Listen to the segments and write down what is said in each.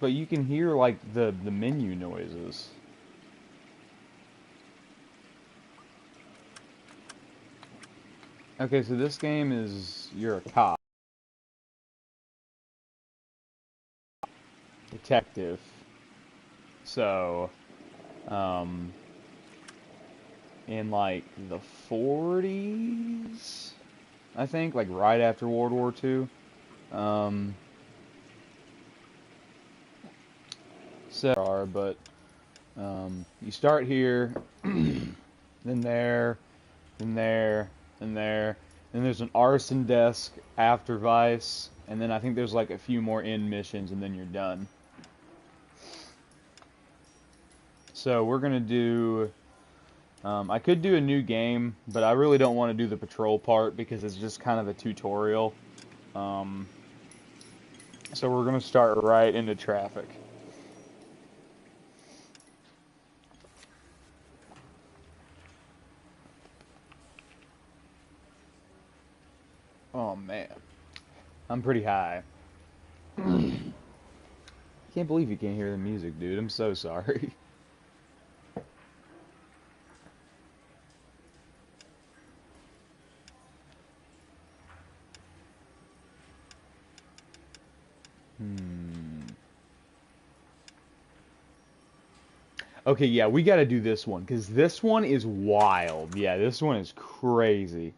But you can hear, like, the menu noises. Okay, so this game is, you're a cop. Detective. So, in, like, the 40s, I think, like, right after World War II. But you start here, then there, then there, then there. Then there's an arson desk after Vice, and then I think there's like a few more end missions, and then you're done. So we're gonna do. I could do a new game, but I really don't want to do the patrol part because it's just kind of a tutorial. So we're gonna start right into traffic. Oh man, I'm pretty high. Can't believe you can't hear the music, dude. I'm so sorry. Okay, yeah, we gotta do this one, because this one is wild. Yeah, this one is crazy.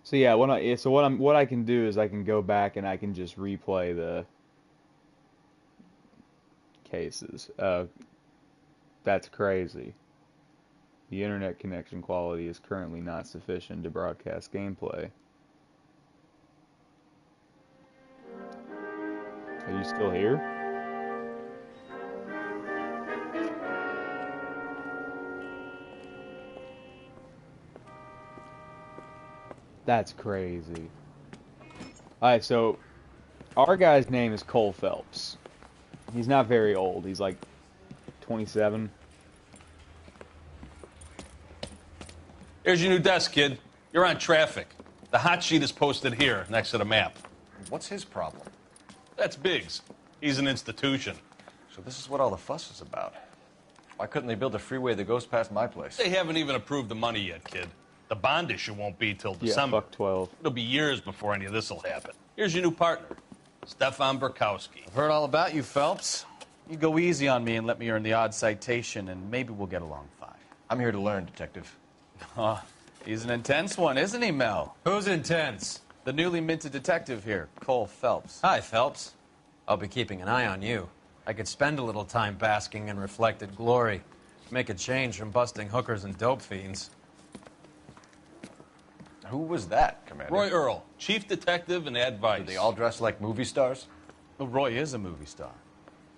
So yeah, what I can do is I can go back and I can just replay the cases. That's crazy. The internet connection quality is currently not sufficient to broadcast gameplay. Are you still here? That's crazy. Alright, so our guy's name is Cole Phelps. He's not very old. He's like 27. Here's your new desk, kid. You're on traffic. The hot sheet is posted here, next to the map. What's his problem? That's Biggs. He's an institution. So this is what all the fuss is about. Why couldn't they build a freeway that goes past my place? They haven't even approved the money yet, kid. The bond issue won't be till December. Yeah, fuck 12. It'll be years before any of this will happen. Here's your new partner, Stefan Burkowski. I've heard all about you, Phelps. You go easy on me and let me earn the odd citation, and maybe we'll get along fine. I'm here to learn, Detective. He's an intense one, isn't he, Mel? Who's intense? The newly minted detective here, Cole Phelps. Hi, Phelps. I'll be keeping an eye on you. I could spend a little time basking in reflected glory. Make a change from busting hookers and dope fiends. Who was that, Commander? Roy Earl, chief detective and advice. Do they all dress like movie stars? Well, Roy is a movie star.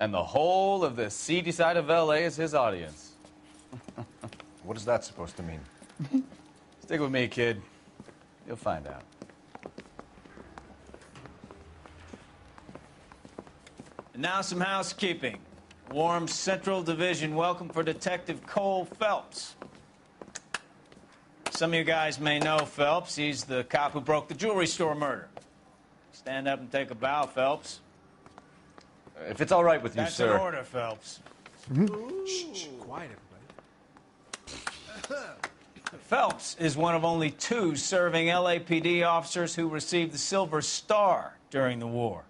And the whole of the seedy side of L.A. is his audience. What is that supposed to mean? Stick with me, kid. You'll find out. And now some housekeeping. Warm Central Division welcome for Detective Cole Phelps. Some of you guys may know Phelps. He's the cop who broke the jewelry store murder. Stand up and take a bow, Phelps. If it's all right with you, That's sir. an order, Phelps. Shh, quiet, everybody. Phelps is one of only 2 serving LAPD officers who received the Silver Star during the war.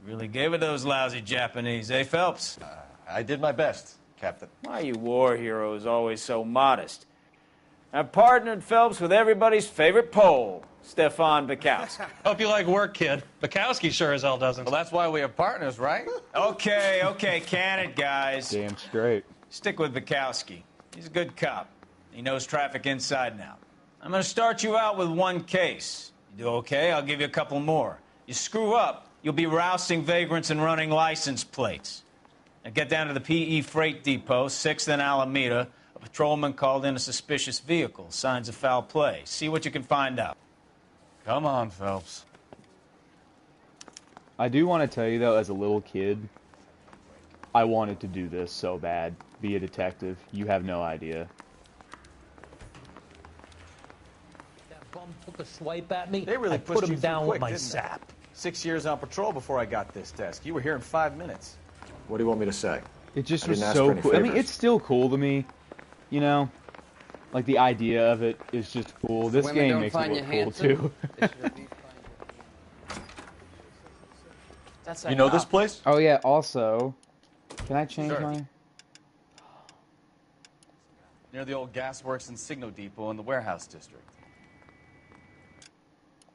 Really gave it those lousy Japanese, eh, Phelps? I did my best, Captain. Why are you war heroes always so modest? I've partnered Phelps with everybody's favorite Pole, Stefan Burkowski. Hope you like work, kid. Bukowski sure as hell doesn't. Well, that's why we have partners, right? Okay, can it, guys? Damn straight. Stick with Bukowski. He's a good cop. He knows traffic inside and out. I'm going to start you out with 1 case. You do okay, I'll give you a couple more. You screw up, you'll be rousting vagrants and running license plates. Now get down to the PE Freight Depot, 6th and Alameda. A patrolman called in a suspicious vehicle. Signs of foul play. See what you can find out. Come on, Phelps. I do want to tell you, though, as a little kid, I wanted to do this so bad. Be a detective. You have no idea. That bum took a swipe at me. They really I pushed put you him through down quick, with my didn't they? sap. 6 years on patrol before I got this desk. You were here in 5 minutes. What do you want me to say? It just I was didn't ask for so any cool. I mean, favors. it's still cool to me, you know? Like, the idea of it is just cool. This Women game don't makes find me you look cool, handsome? too. That's You know this place? Oh, yeah, also, can I change Sure. my... Near the old gasworks and Signo Depot in the warehouse district.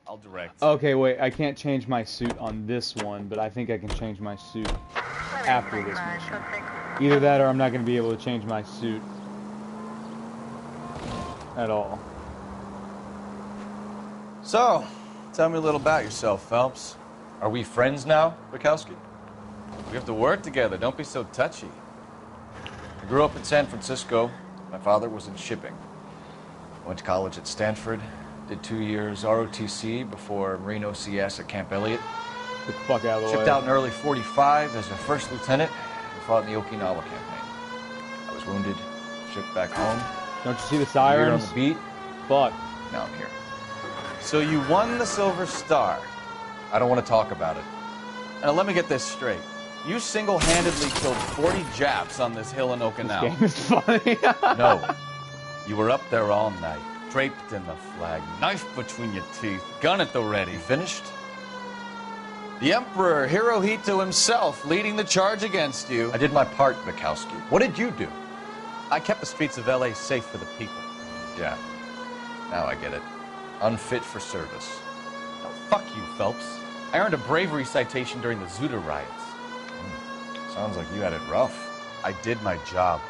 I'll direct. Okay, wait, I can't change my suit on this one, but I think I can change my suit after this mission. Either that or I'm not going to be able to change my suit at all. So, tell me a little about yourself, Phelps. Are we friends now, Bukowski? We have to work together. Don't be so touchy. I grew up in San Francisco. My father was in shipping. I went to college at Stanford. Did 2 years ROTC before Marine OCS at Camp Elliott. Get the fuck out of the way. Shipped out in early 45 as a first lieutenant and fought in the Okinawa campaign. I was wounded, shipped back home. Don't you see the Here on sirens? the beat. Fuck. Now I'm here. So you won the Silver Star. I don't want to talk about it. Now let me get this straight. You single-handedly killed 40 Japs on this hill in Okinawa. Game is funny. No. You were up there all night, draped in the flag, knife between your teeth, gun at the ready. You finished? The Emperor Hirohito himself leading the charge against you. I did my part, Bukowski. What did you do? I kept the streets of L.A. safe for the people. Yeah. Now I get it. Unfit for service. No, fuck you, Phelps. I earned a bravery citation during the Zuda riots. Sounds like you had it rough. I did my job.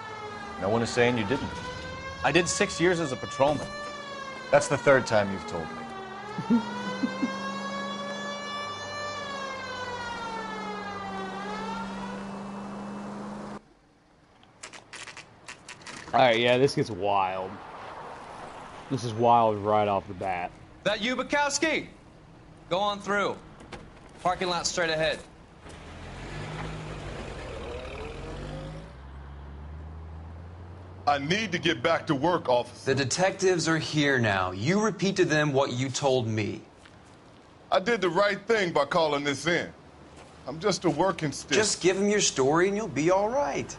No one is saying you didn't. I did 6 years as a patrolman. That's the third time you've told me. Alright, yeah, this gets wild. This is wild right off the bat. That you, Bukowski? Go on through. Parking lot straight ahead. I need to get back to work, officer. The detectives are here now. You repeat to them what you told me. I did the right thing by calling this in. I'm just a working stick. Just give them your story and you'll be all right.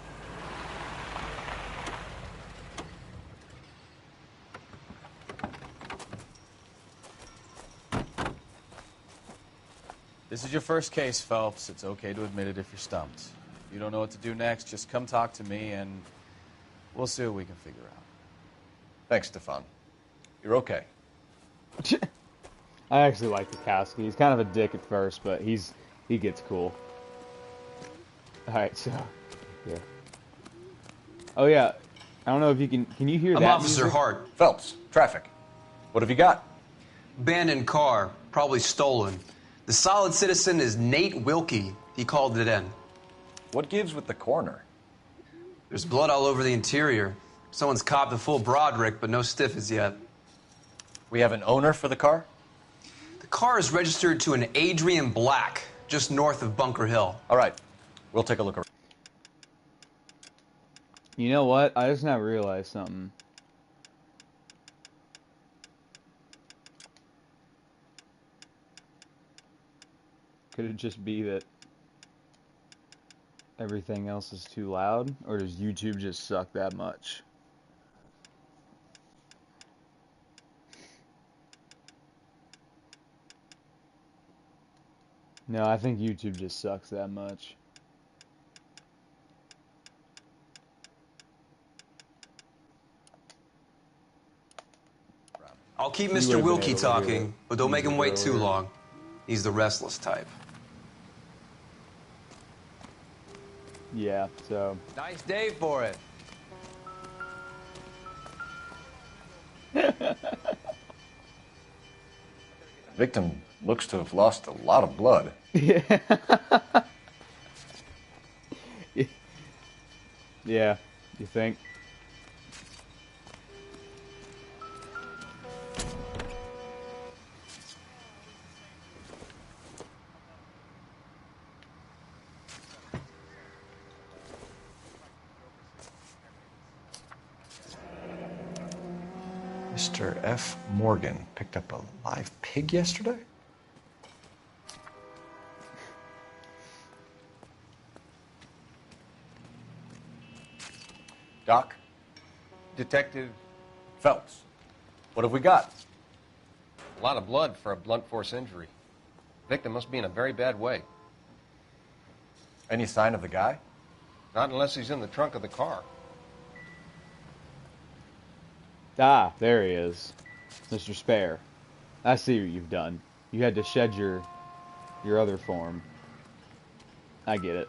This is your first case, Phelps. It's okay to admit it if you're stumped. If you don't know what to do next, just come talk to me and we'll see what we can figure out. Thanks, Stefan. You're okay. I actually like Bukowski. He's kind of a dick at first, but he gets cool. Alright, so yeah. Oh yeah. I don't know if you can you hear I'm that? Officer music? Hart. Phelps, traffic. What have you got? Abandoned car, probably stolen. The solid citizen is Nate Wilkie. He called it in. What gives with the coroner? There's blood all over the interior. Someone's copped a full Broderick, but no stiff as yet. We have an owner for the car? The car is registered to an Adrian Black, just north of Bunker Hill. All right. We'll take a look around. You know what? I just now realized something. Could it just be that everything else is too loud? Or does YouTube just suck that much? No, I think YouTube just sucks that much. I'll keep You Mr. would've been Wilkie able to hear talking, it but don't make him wait too earlier. long. He's the restless type. Yeah, so... Nice day for it. Victim looks to have lost a lot of blood. Yeah. Yeah, you think? Mr. F. Morgan picked up a live pig yesterday? Doc? Detective Phelps. What have we got? a lot of blood for a blunt force injury. Victim must be in a very bad way. Any sign of the guy? Not unless he's in the trunk of the car. Ah, there he is. Mr. Spare. I see what you've done. You had to shed your other form. I get it.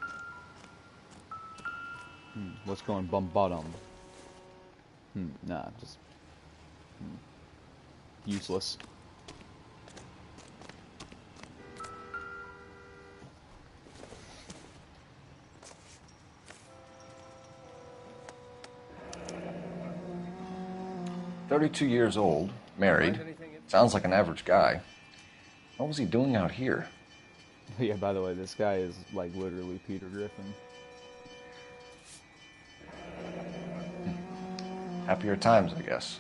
What's going bum bottom? Nah, just useless. "32 years old, married. Sounds like an average guy. What was he doing out here?" Yeah, by the way, this guy is like literally Peter Griffin. Happier times, I guess.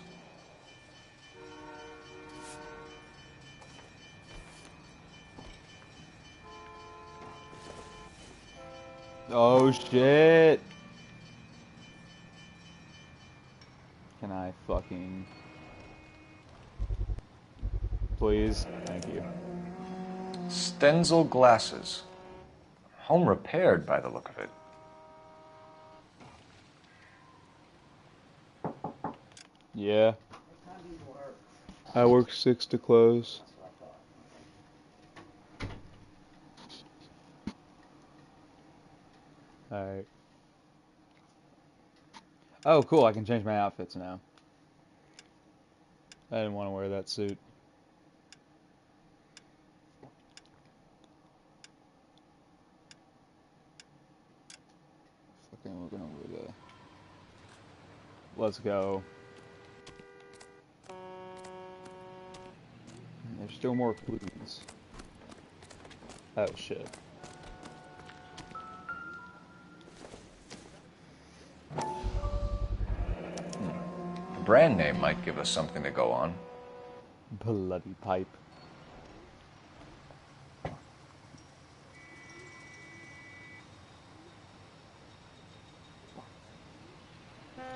Oh shit! Can I fucking... Please? Thank you. Stenzel glasses. Home repaired by the look of it. Yeah. I work 6 to close. Alright. Oh, cool. I can change my outfits now. I didn't want to wear that suit. Fucking we're gonna wear the... Let's go. There's still more clues. Oh shit. The brand name might give us something to go on. Bloody pipe.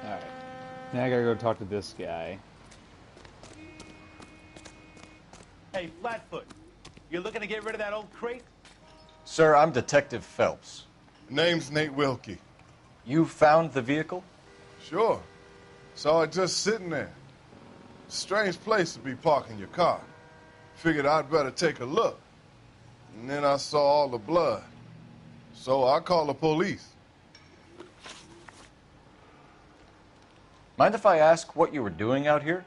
Alright. Now I gotta go talk to this guy. Hey, Flatfoot, you looking to get rid of that old crate? Sir, I'm Detective Phelps. Name's Nate Wilkie. You found the vehicle? Sure. Saw it just sitting there. Strange place to be parking your car. Figured I'd better take a look. And then I saw all the blood. So I called the police. Mind if I ask what you were doing out here?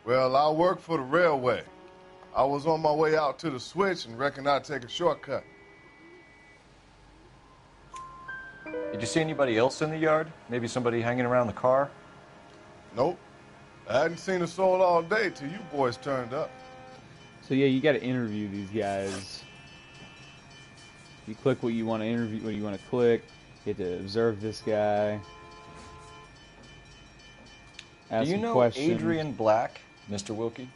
Well, I work for the railway. I was on my way out to the switch and reckoned I'd take a shortcut. Did you see anybody else in the yard? Maybe somebody hanging around the car? Nope. I hadn't seen a soul all day till you boys turned up. So yeah, you gotta interview these guys. You click what you want to interview, what you want to click. You get to observe this guy. Ask Do you some know questions. Adrian Black, Mr. Wilkie?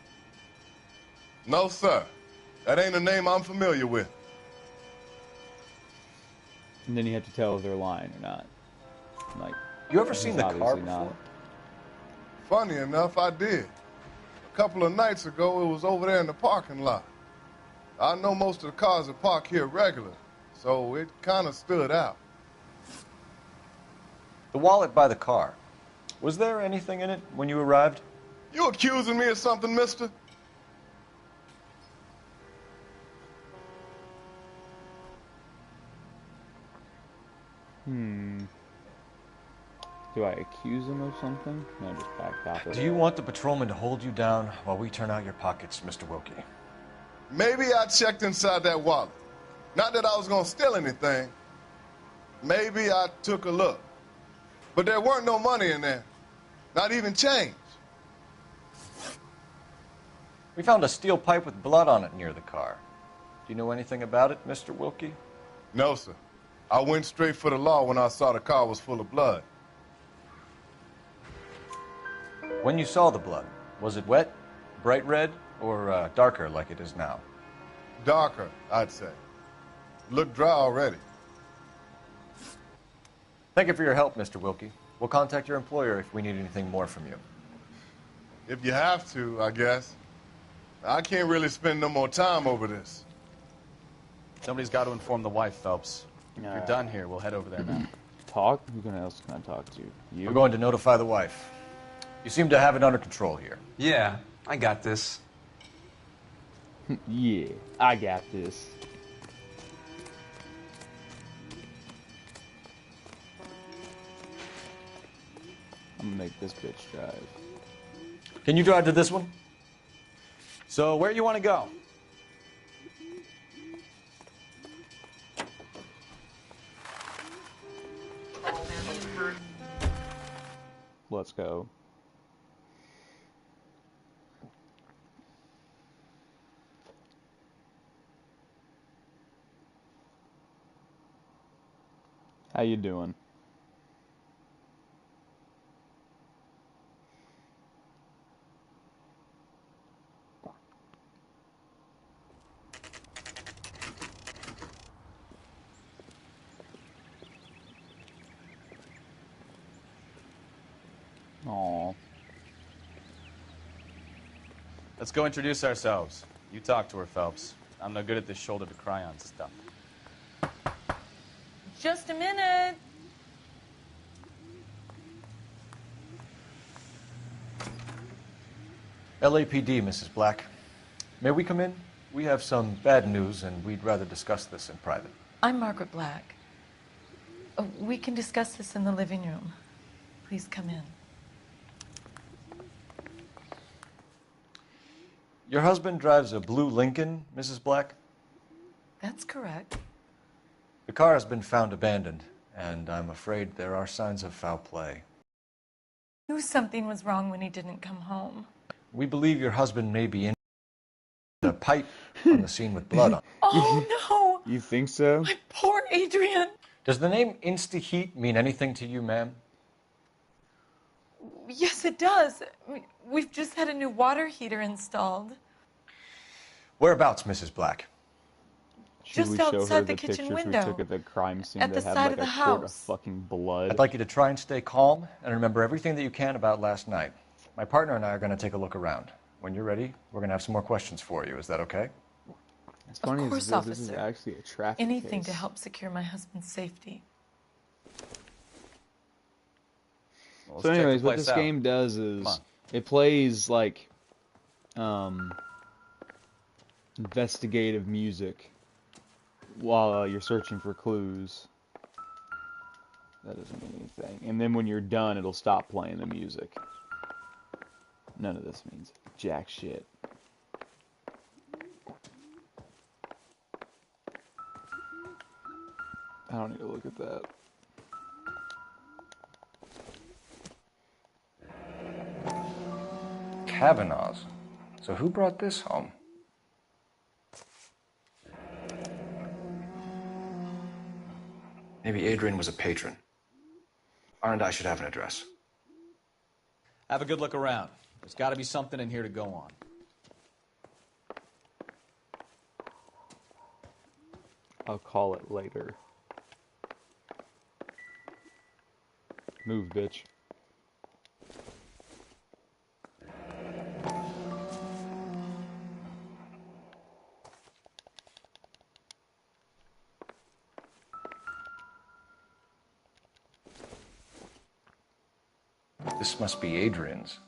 No, sir. That ain't a name I'm familiar with. And then you have to tell if they're lying or not. Like, You ever seen the car obviously before? not. Funny enough, I did. A couple of nights ago, it was over there in the parking lot. I know most of the cars are parked here regular, so it kind of stood out. The wallet by the car. Was there anything in it when you arrived? You accusing me of something, mister? Do I accuse him of something? No, just back it. Do you want the patrolman to hold you down while we turn out your pockets, Mr. Wilkie? Maybe I checked inside that wallet. Not that I was gonna steal anything. Maybe I took a look. But there weren't no money in there. Not even change. We found a steel pipe with blood on it near the car. Do you know anything about it, Mr. Wilkie? No, sir. I went straight for the law when I saw the car was full of blood. When you saw the blood, Was it wet, bright red, or darker like it is now? Darker, I'd say. Look dry already. Thank you for your help, Mr. Wilkie. We'll contact your employer if we need anything more from you. If you have to, I guess. I can't really spend no more time over this. Somebody's got to inform the wife, Phelps. If you're done here, we'll head over there now. Talk? Who else can I talk to? You? We're going to notify the wife. You seem to have it under control here. Yeah, I got this. Yeah, I got this. I'm gonna make this bitch drive. Can you drive to this one? So, where you want to go? Let's go. How you doing? Aw. Let's go introduce ourselves. You talk to her, Phelps. I'm no good at this shoulder to cry on stuff. Just a minute. LAPD, Mrs. Black. May we come in? We have some bad news, and we'd rather discuss this in private. I'm Margaret Black. We can discuss this in the living room. Please come in. Your husband drives a blue Lincoln, Mrs. Black? That's correct. The car has been found abandoned, and I'm afraid there are signs of foul play. I knew something was wrong when he didn't come home. We believe your husband may be in a pipe on the scene with blood on it. Oh, no! You think so? My poor Adrian! Does the name Insta-Heat mean anything to you, ma'am? Yes, it does. We've just had a new water heater installed. Whereabouts, Mrs. Black? Should Just we show her outside the the kitchen pictures window. we took at the crime scene At that the had side like of the a quart of house. fucking blood? I'd like you to try and stay calm and remember everything that you can about last night. My partner and I are going to take a look around. When you're ready, we're going to have some more questions for you. Is that okay? It's funny Of course, as this is officer. actually a traffic Anything case. to help secure my husband's safety. Well, let's So check the anyways, what place this out. game does Come is on. it plays like investigative music while you're searching for clues. That doesn't mean anything. And then when you're done, it'll stop playing the music. None of this means jack shit. I don't need to look at that. Kavanaugh's. So who brought this home? Maybe Adrian was a patron. R&I should have an address. Have a good look around. There's got to be something in here to go on. I'll call it later. Move, bitch. This must be Adrian's.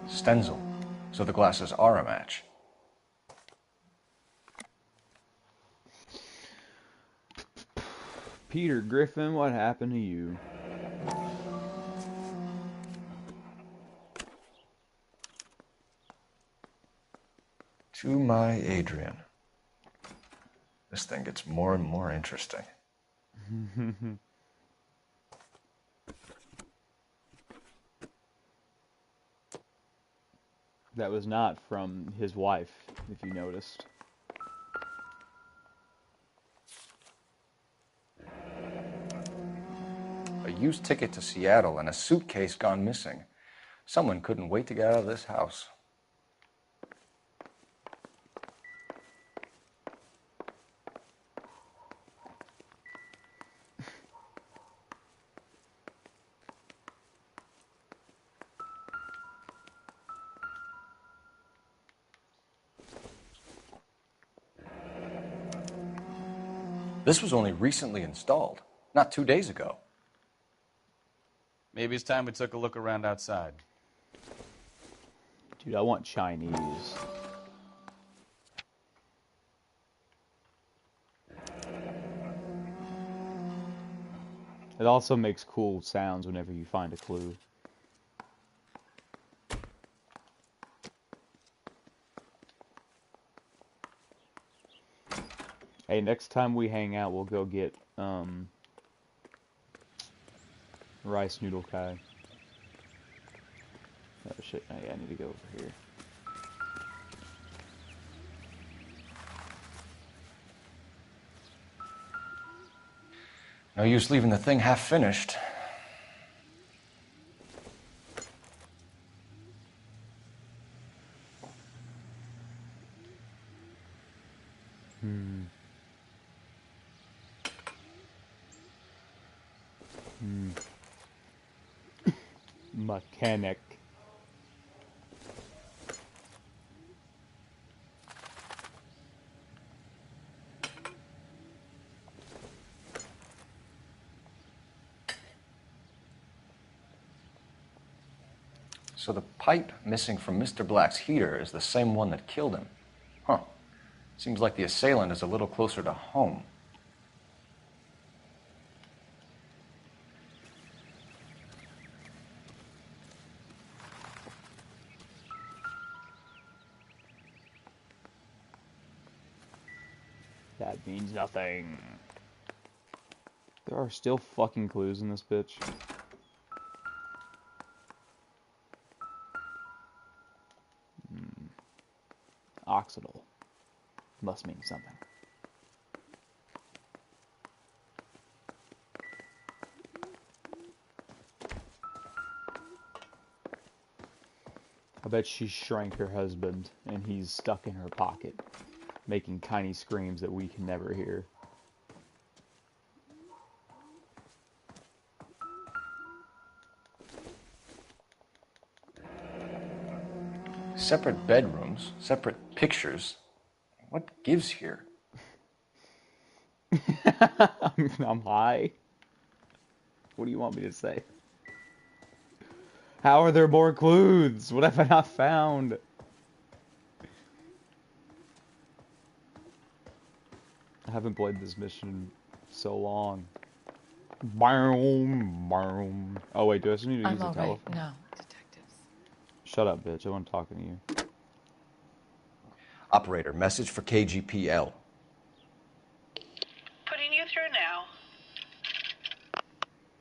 Stenzel. So the glasses are a match. Peter Griffin, what happened to you? To my Adrian. This thing gets more and more interesting. That was not from his wife, if you noticed. a used ticket to Seattle, and a suitcase gone missing. Someone couldn't wait to get out of this house. This was only recently installed, not 2 days ago. Maybe it's time we took a look around outside. Dude, I want Chinese. It also makes cool sounds whenever you find a clue. Hey, next time we hang out, we'll go get rice noodle kai. Oh shit, I need to go over here. No use leaving the thing half finished. Mechanic. So the pipe missing from Mr. Black's heater is the same one that killed him. Huh. Seems like the assailant is a little closer to home. That means nothing. There are still fucking clues in this bitch. Oxidal. Must mean something. I bet she shrank her husband and he's stuck in her pocket, making tiny screams that we can never hear. Separate bedrooms, separate pictures. What gives here? I'm high. What do you want me to say? How are there more clues? What have I not found? I haven't played this mission in so long. Boom, boom. Oh wait, do I still need to use the telephone? No, detectives. Shut up, bitch. I wasn't talking to you. Operator, message for KGPL. Putting you through now.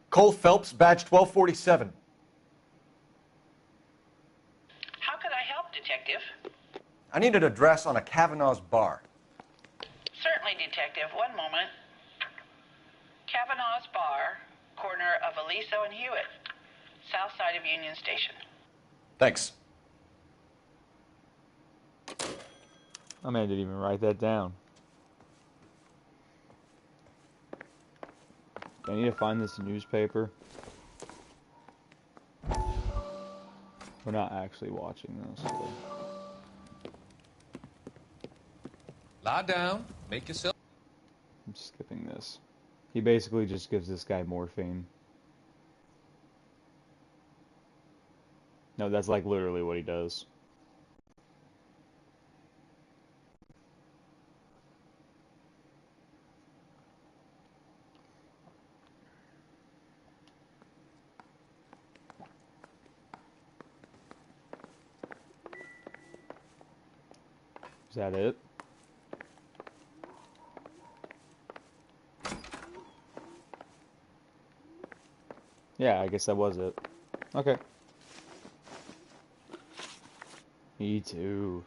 Cole Phelps, badge 1247. How could I help, Detective? I need an address on a Kavanaugh's bar. Certainly, Detective. One moment. Kavanaugh's Bar, corner of Aliso and Hewitt, south side of Union Station. Thanks. My man didn't even write that down. Do I need to find this newspaper? We're not actually watching this. So. Lie down. Make yourself... I'm skipping this. He basically just gives this guy morphine. No, that's like literally what he does. Is that it? Yeah, I guess that was it. Okay. Me too.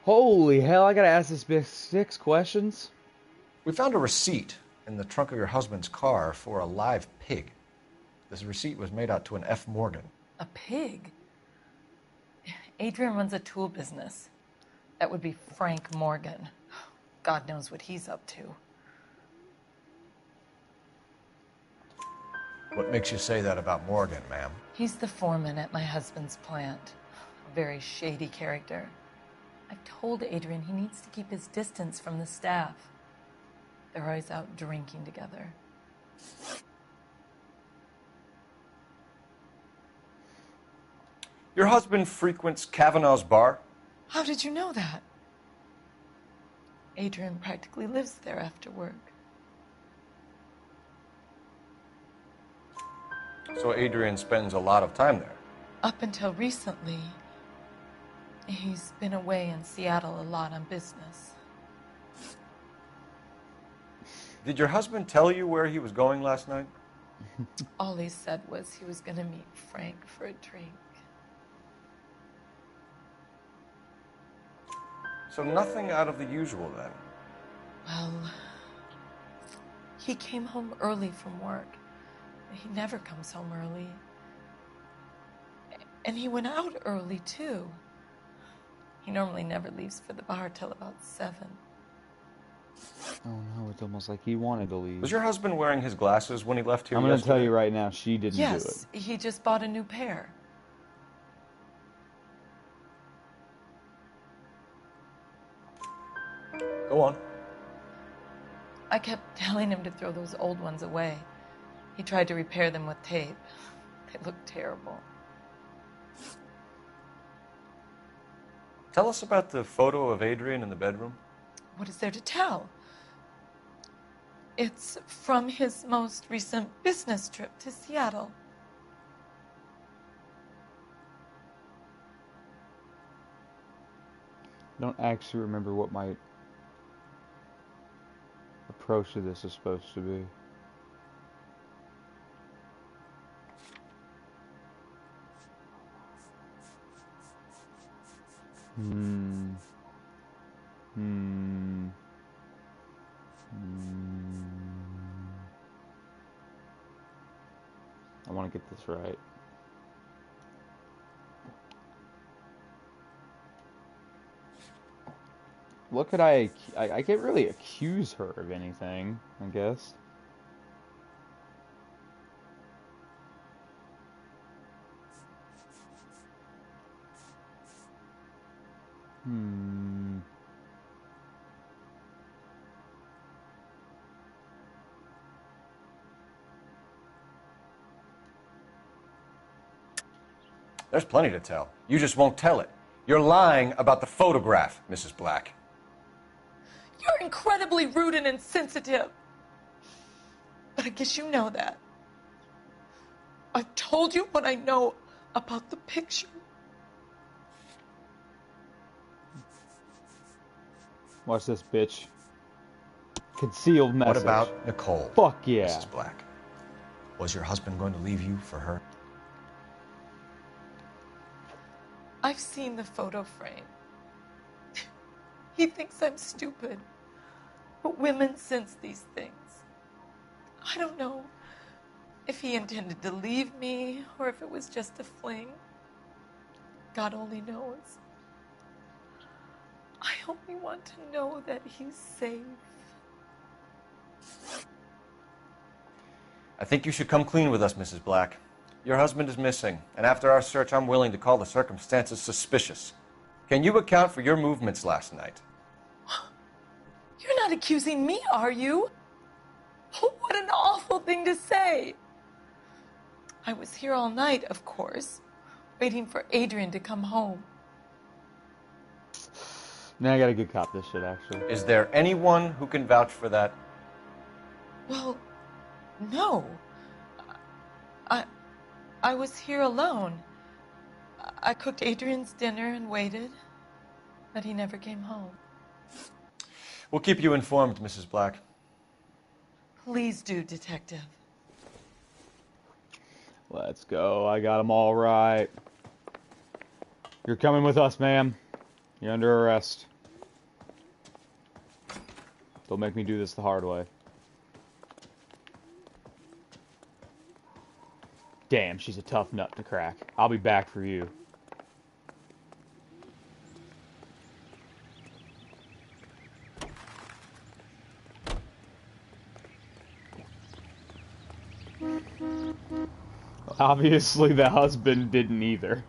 Holy hell, I gotta ask this bitch 6 questions? We found a receipt. in the trunk of your husband's car for a live pig. This receipt was made out to an F. Morgan. A pig? Adrian runs a tool business. That would be Frank Morgan. God knows what he's up to. What makes you say that about Morgan, ma'am? He's the foreman at my husband's plant. A very shady character. I've told Adrian he needs to keep his distance from the staff. They're always out drinking together. Your husband frequents Kavanaugh's bar? How did you know that? Adrian practically lives there after work. So Adrian spends a lot of time there? Up until recently, he's been away in Seattle a lot on business. Did your husband tell you where he was going last night? All he said was he was going to meet Frank for a drink. So nothing out of the usual then? Well, he came home early from work. He never comes home early. And he went out early, too. He normally never leaves for the bar till about 7. Oh no, it's almost like he wanted to leave. Was your husband wearing his glasses when he left here I'm going to yesterday? tell you right now, she didn't do it. Yes, he just bought a new pair. Go on. I kept telling him to throw those old ones away. He tried to repair them with tape. They looked terrible. Tell us about the photo of Adrian in the bedroom. What is there to tell? It's from his most recent business trip to Seattle. I don't actually remember what my approach to this is supposed to be. I want to get this right. What could I can't really accuse her of anything, I guess. There's plenty to tell. You just won't tell it. You're lying about the photograph, Mrs. Black. You're incredibly rude and insensitive. But I guess you know that. I've told you what I know about the picture. Watch this, bitch. Concealed message. What about Nicole? Fuck yeah. Mrs. Black. Was your husband going to leave you for her? I've seen the photo frame. He thinks I'm stupid. But women sense these things. I don't know if he intended to leave me or if it was just a fling. God only knows. I only want to know that he's safe. I think you should come clean with us, Mrs. Black. Your husband is missing, and after our search, I'm willing to call the circumstances suspicious. Can you account for your movements last night? You're not accusing me, are you? Oh, what an awful thing to say. I was here all night, of course, waiting for Adrian to come home. Now I gotta good cop this shit, actually. Is there anyone who can vouch for that? Well, no. I was here alone. I cooked Adrian's dinner and waited, but he never came home. We'll keep you informed, Mrs. Black. Please do, Detective. Let's go. I got them all right. You're coming with us, ma'am. You're under arrest. Don't make me do this the hard way. Damn, she's a tough nut to crack. I'll be back for you. Obviously, the husband didn't either.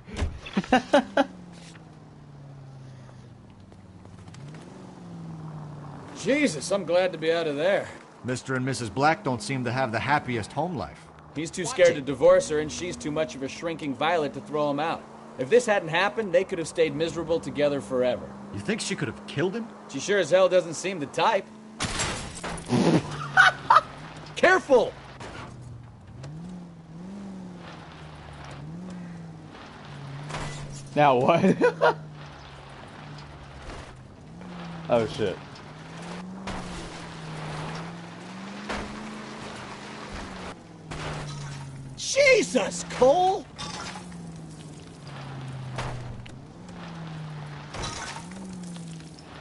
Jesus, I'm glad to be out of there. Mr. and Mrs. Black don't seem to have the happiest home life. He's too scared to divorce her, and she's too much of a shrinking violet to throw him out. If this hadn't happened, they could have stayed miserable together forever. You think she could have killed him? She sure as hell doesn't seem the type. Careful! Now what? Oh shit. Jesus, Cole!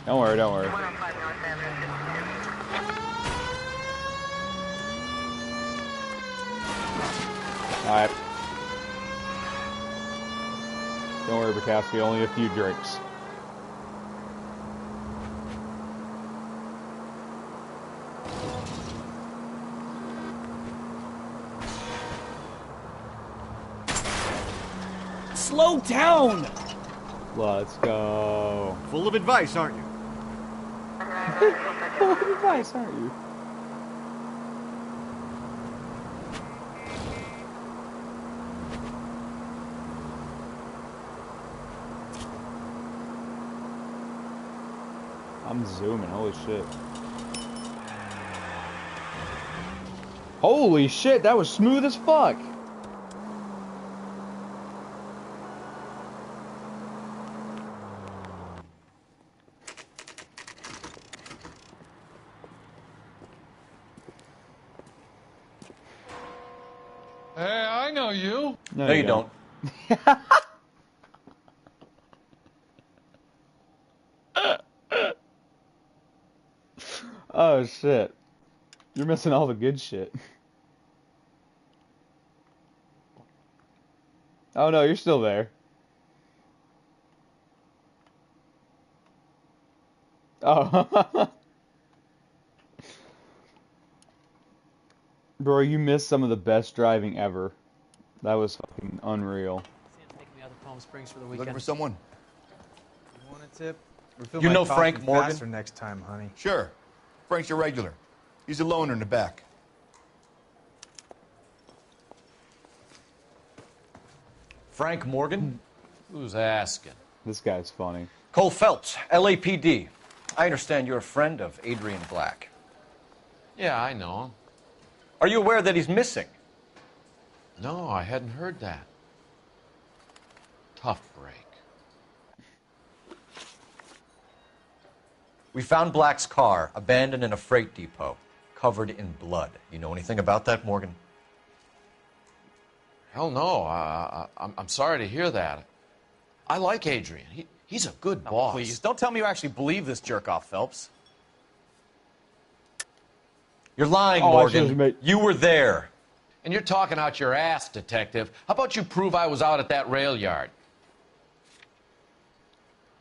Don't worry, don't worry. Alright. Don't worry, Bukowski, only a few drinks. Slow down! Let's go. Full of advice, aren't you? Full of advice, aren't you? I'm zooming, holy shit. Holy shit, that was smooth as fuck! Hey, I know you. No, you don't. Oh shit. You're missing all the good shit. Oh no, you're still there. Oh. Bro, you missed some of the best driving ever. That was fucking unreal. Take me out to Palm Springs for the weekend. Looking for someone? You want a tip? Refill You my know coffee Frank Morgan? faster next time, honey. Sure. Frank's a regular. He's a loner in the back. Frank Morgan? Who's asking? This guy's funny. Cole Phelps, LAPD. I understand you're a friend of Adrian Black. Yeah, I know him. Are you aware that he's missing? No, I hadn't heard that. Tough break. We found Black's car abandoned in a freight depot, covered in blood. You know anything about that, Morgan? Hell no. I'm sorry to hear that. I like Adrian. He's a good boss. Please, don't tell me you actually believe this jerk-off, Phelps. You're lying, Oh, Morgan. You were there. And you're talking out your ass, detective. How about you prove I was out at that rail yard?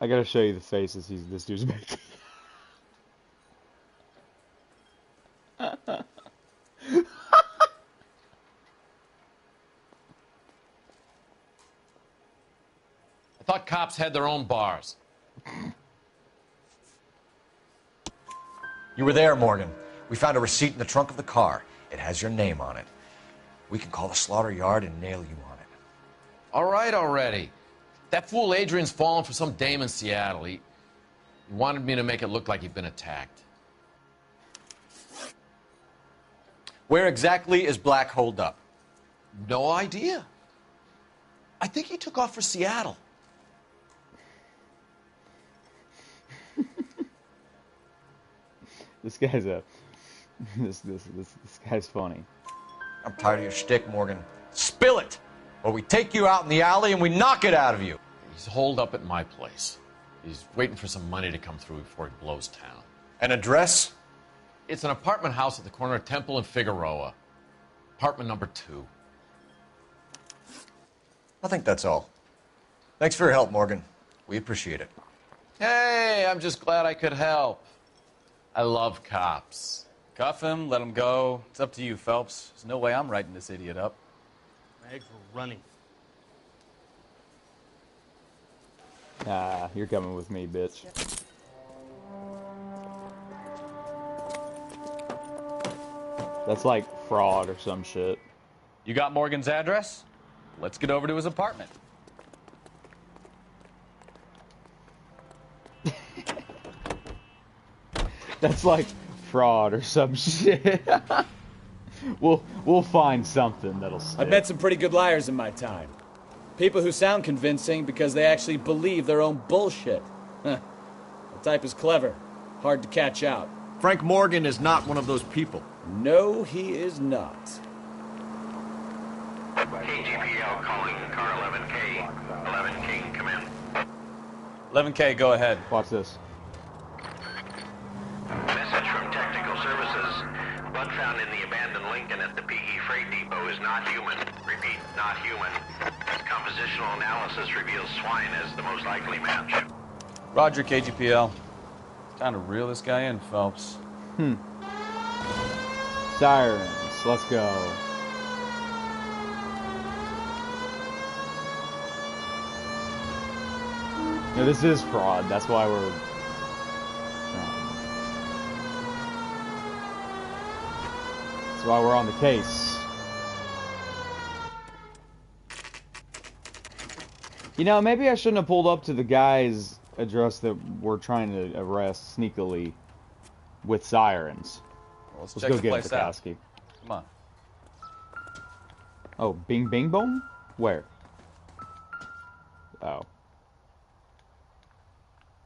I gotta show you the faces this dude's making. I thought cops had their own bars. You were there, Morgan. We found a receipt in the trunk of the car. It has your name on it. We can call the slaughter yard and nail you on it. All right already. That fool Adrian's fallen for some dame in Seattle. He wanted me to make it look like he'd been attacked. Where exactly is Black holed up? No idea. I think he took off for Seattle. This guy's this guy's funny. I'm tired of your shtick, Morgan. Spill it, or we take you out in the alley and we knock it out of you. He's holed up at my place. He's waiting for some money to come through before he blows town. An address? It's an apartment house at the corner of Temple and Figueroa. Apartment number 2. I think that's all. Thanks for your help, Morgan. We appreciate it. Hey, I'm just glad I could help. I love cops. Cuff him, let him go. It's up to you, Phelps. There's no way I'm writing this idiot up. Eggs were running. Ah, you're coming with me, bitch. That's like fraud or some shit. You got Morgan's address? Let's get over to his apartment. That's like fraud or some shit. We'll find something that'll stick. I've met some pretty good liars in my time. People who sound convincing because they actually believe their own bullshit. The type is clever, hard to catch out. Frank Morgan is not one of those people. No, he is not. KGPL calling car 11K. 11K, come in. 11K, go ahead. Watch this. Message from Technical Services. Blood found in the abandoned Lincoln at the PE Freight Depot is not human. Repeat, not human. Compositional analysis reveals swine as the most likely match. Roger, KGPL. Time to reel this guy in, Phelps. Sirens, let's go. Yeah, this is fraud. That's why we're... That's why we're on the case. You know, maybe I shouldn't have pulled up to the guy's address that we're trying to arrest sneakily with sirens. Well, let's Let's check go the get place out. Bukowski. Come on. Oh, Bing Bing Bong? Where? Oh.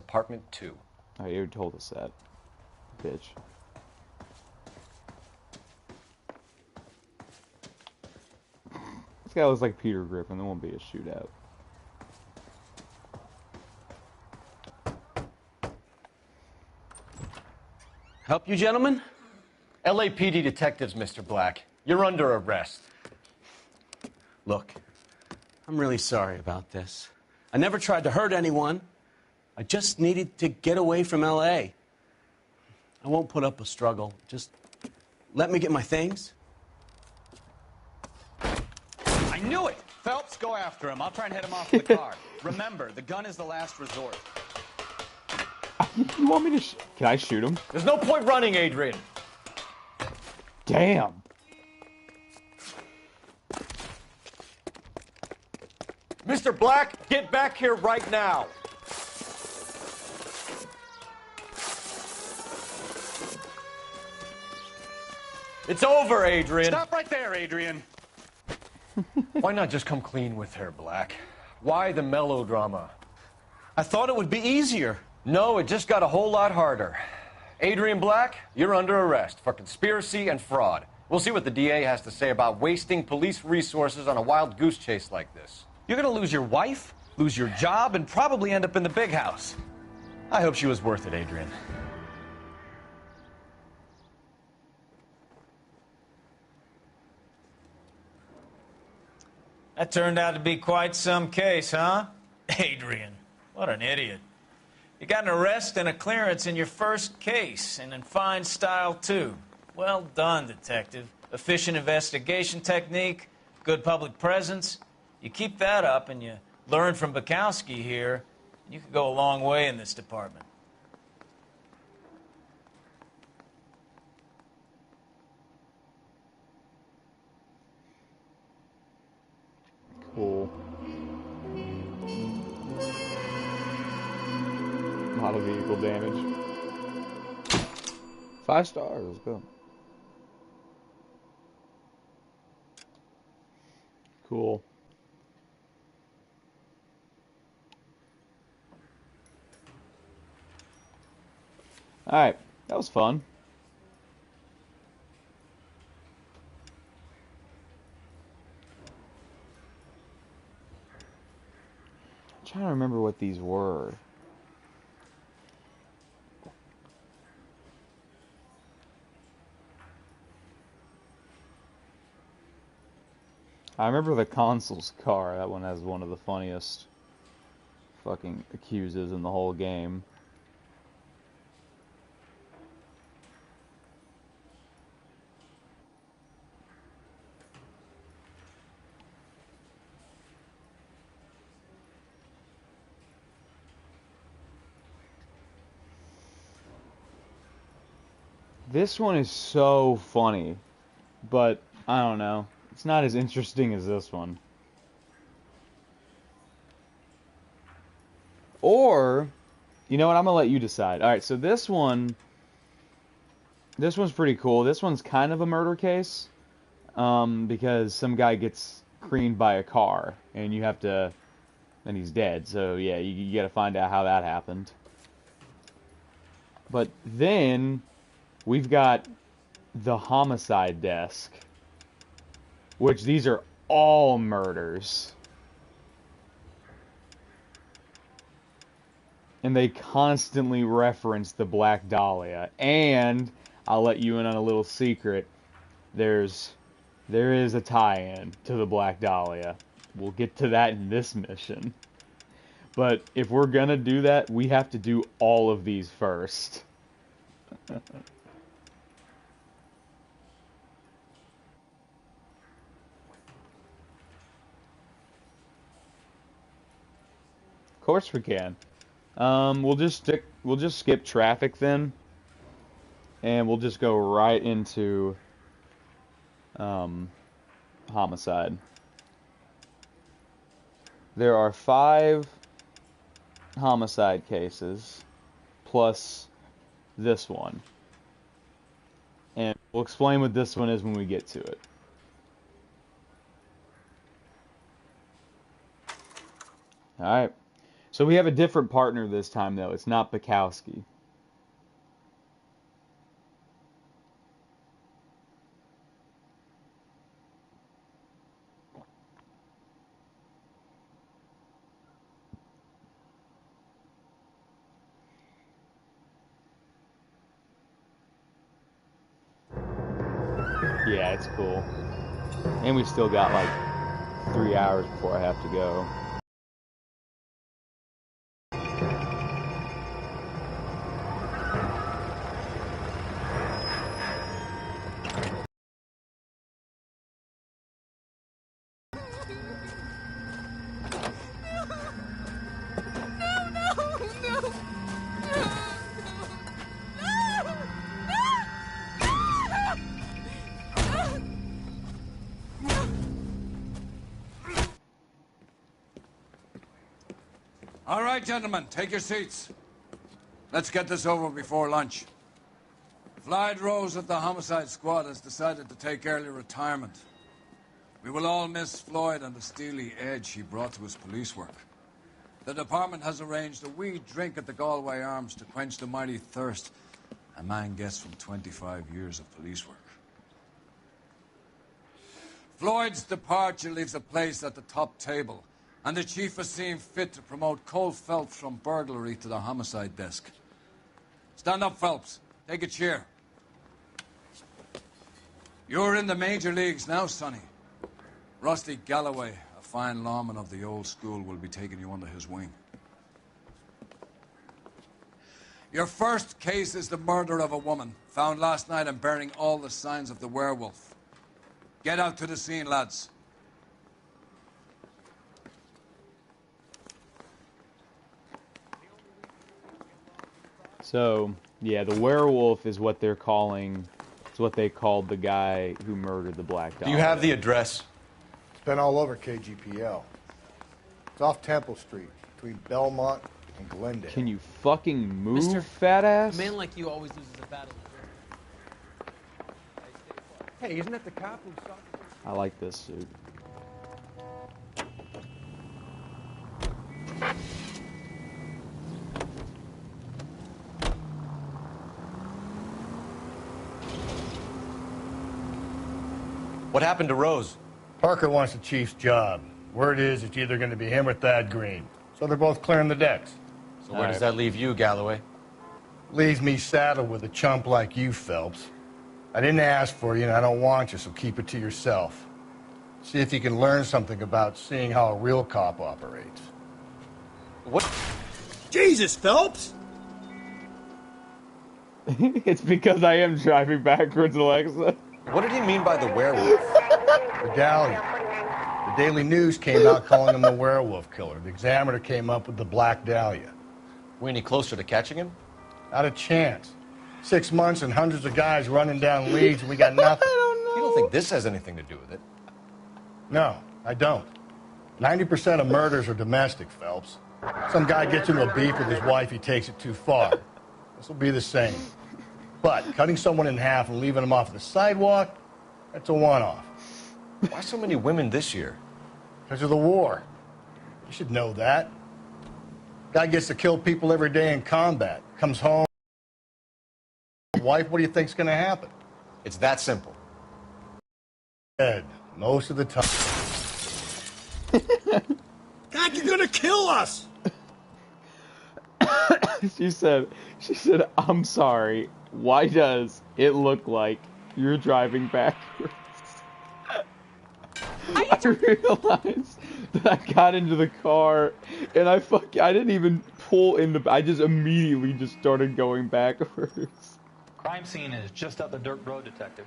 Apartment 2. Oh, you told us that. Bitch. This guy looks like Peter Griffin. There won't be a shootout. Help you, gentlemen? LAPD detectives, Mr. Black. You're under arrest. Look, I'm really sorry about this. I never tried to hurt anyone. I just needed to get away from L.A. I won't put up a struggle. Just let me get my things. I knew it! Phelps, go after him. I'll try and head him off in the car. Remember, the gun is the last resort. You want me to can I shoot him? There's no point running, Adrian. Damn. Mr. Black, get back here right now. It's over, Adrian. Stop right there, Adrian. Why not just come clean with her, Black? Why the melodrama? I thought it would be easier. No, it just got a whole lot harder. Adrian Black, you're under arrest for conspiracy and fraud. We'll see what the DA has to say about wasting police resources on a wild goose chase like this. You're gonna lose your wife, lose your job, and probably end up in the big house. I hope she was worth it, Adrian. That turned out to be quite some case, huh? Adrian, what an idiot. You got an arrest and a clearance in your first case, and in fine style, too. Well done, detective. Efficient investigation technique, good public presence. You keep that up and you learn from Bukowski here, you could go a long way in this department. Cool. A lot of vehicle damage. 5 stars, let's go. Cool. Alright, that was fun. I'm trying to remember what these were. I remember the consul's car. That one has one of the funniest fucking accuses in the whole game. This one is so funny, but I don't know. It's not as interesting as this one. Or, you know what? I'm gonna let you decide. All right, so this one's pretty cool. This one's kind of a murder case, because some guy gets creamed by a car, and you have to, and he's dead. So yeah, you got to find out how that happened. But then we've got the homicide desk, which these are all murders. And they constantly reference the Black Dahlia. And I'll let you in on a little secret. There is a tie-in to the Black Dahlia. We'll get to that in this mission. But if we're gonna do that, we have to do all of these first. Of course we can. We'll just skip traffic then, and we'll just go right into homicide. There are 5 homicide cases plus this one, and we'll explain what this one is when we get to it. All right. So we have a different partner this time, though. It's not Bukowski. Yeah, it's cool. And we still got like 3 hours before I have to go. All right, gentlemen, take your seats. Let's get this over before lunch. Floyd Rose of the Homicide Squad has decided to take early retirement. We will all miss Floyd and the steely edge he brought to his police work. The department has arranged a wee drink at the Galway Arms to quench the mighty thirst a man gets from 25 years of police work. Floyd's departure leaves a place at the top table, and the chief has seen fit to promote Cole Phelps from burglary to the homicide desk. Stand up, Phelps. Take a chair. You're in the major leagues now, Sonny. Rusty Galloway, a fine lawman of the old school, will be taking you under his wing. Your first case is the murder of a woman, found last night and bearing all the signs of the werewolf. Get out to the scene, lads. So, yeah, the werewolf is what they're calling, it's what they called the guy who murdered the Black Dahlia. Do you have the address? It's been all over KGPL. It's off Temple Street, between Belmont and Glendale. Can you fucking move, fat ass? A man like you always loses a battle. Hey, isn't that the cop who saw? I like this suit. What happened to Rose? Parker wants the chief's job. Word is it's either going to be him or Thad Green. So they're both clearing the decks. So where does that leave you, Galloway? Leaves me saddled with a chump like you, Phelps. I didn't ask for you, and I don't want you, so keep it to yourself. See if you can learn something about seeing how a real cop operates. What? Jesus, Phelps! It's because I am driving backwards, Alexa. What did he mean by the werewolf? The Dahlia. The Daily News came out calling him the werewolf killer. The Examiner came up with the Black Dahlia. We any closer to catching him? Not a chance. 6 months and hundreds of guys running down leads, and we got nothing. You don't think this has anything to do with it? No, I don't. 90% of murders are domestic, Phelps. Some guy gets into a beef with his wife, he takes it too far. This will be the same. But cutting someone in half and leaving them off the sidewalk, that's a one-off. Why so many women this year? Because of the war. You should know that. Guy gets to kill people every day in combat. Comes home. Wife, what do you think's going to happen? It's that simple. Dead. Most of the time. God, you're going to kill us! She said, I'm sorry. Why does it look like you're driving backwards? I realized that I got into the car and I didn't even pull in I just immediately just started going backwards. Crime scene is just up the dirt road, detective.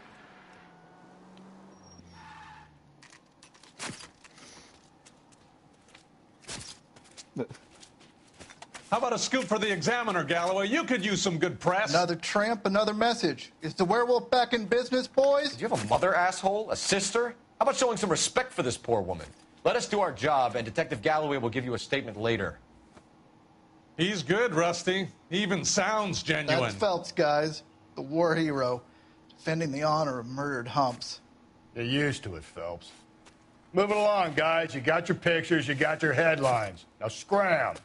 How about a scoop for the Examiner, Galloway? You could use some good press. Another tramp, another message. Is the werewolf back in business, boys? Do you have a mother, asshole? A sister? How about showing some respect for this poor woman? Let us do our job, and Detective Galloway will give you a statement later. He's good, Rusty. He even sounds genuine. That's Phelps, guys. The war hero. Defending the honor of murdered humps. You're used to it, Phelps. Moving along, guys. You got your pictures, you got your headlines. Now scram.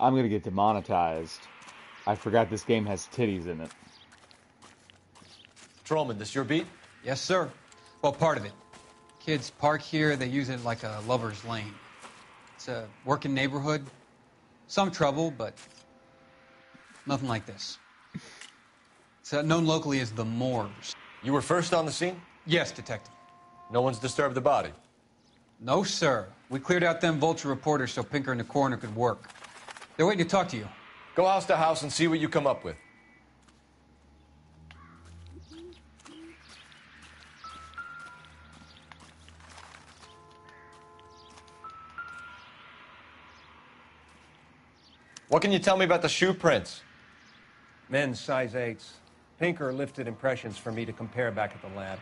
I'm gonna get demonetized. I forgot this game has titties in it. Trollman, this your beat? Yes, sir. Well, part of it. Kids park here, they use it like a lover's lane. It's a working neighborhood. Some trouble, but nothing like this. It's known locally as the Moors. You were first on the scene? Yes, detective. No one's disturbed the body? No, sir. We cleared out them vulture reporters so Pinker and the coroner could work. They're waiting to talk to you. Go house to house and see what you come up with. What can you tell me about the shoe prints? Men's size 8s. Pinker lifted impressions for me to compare back at the lab.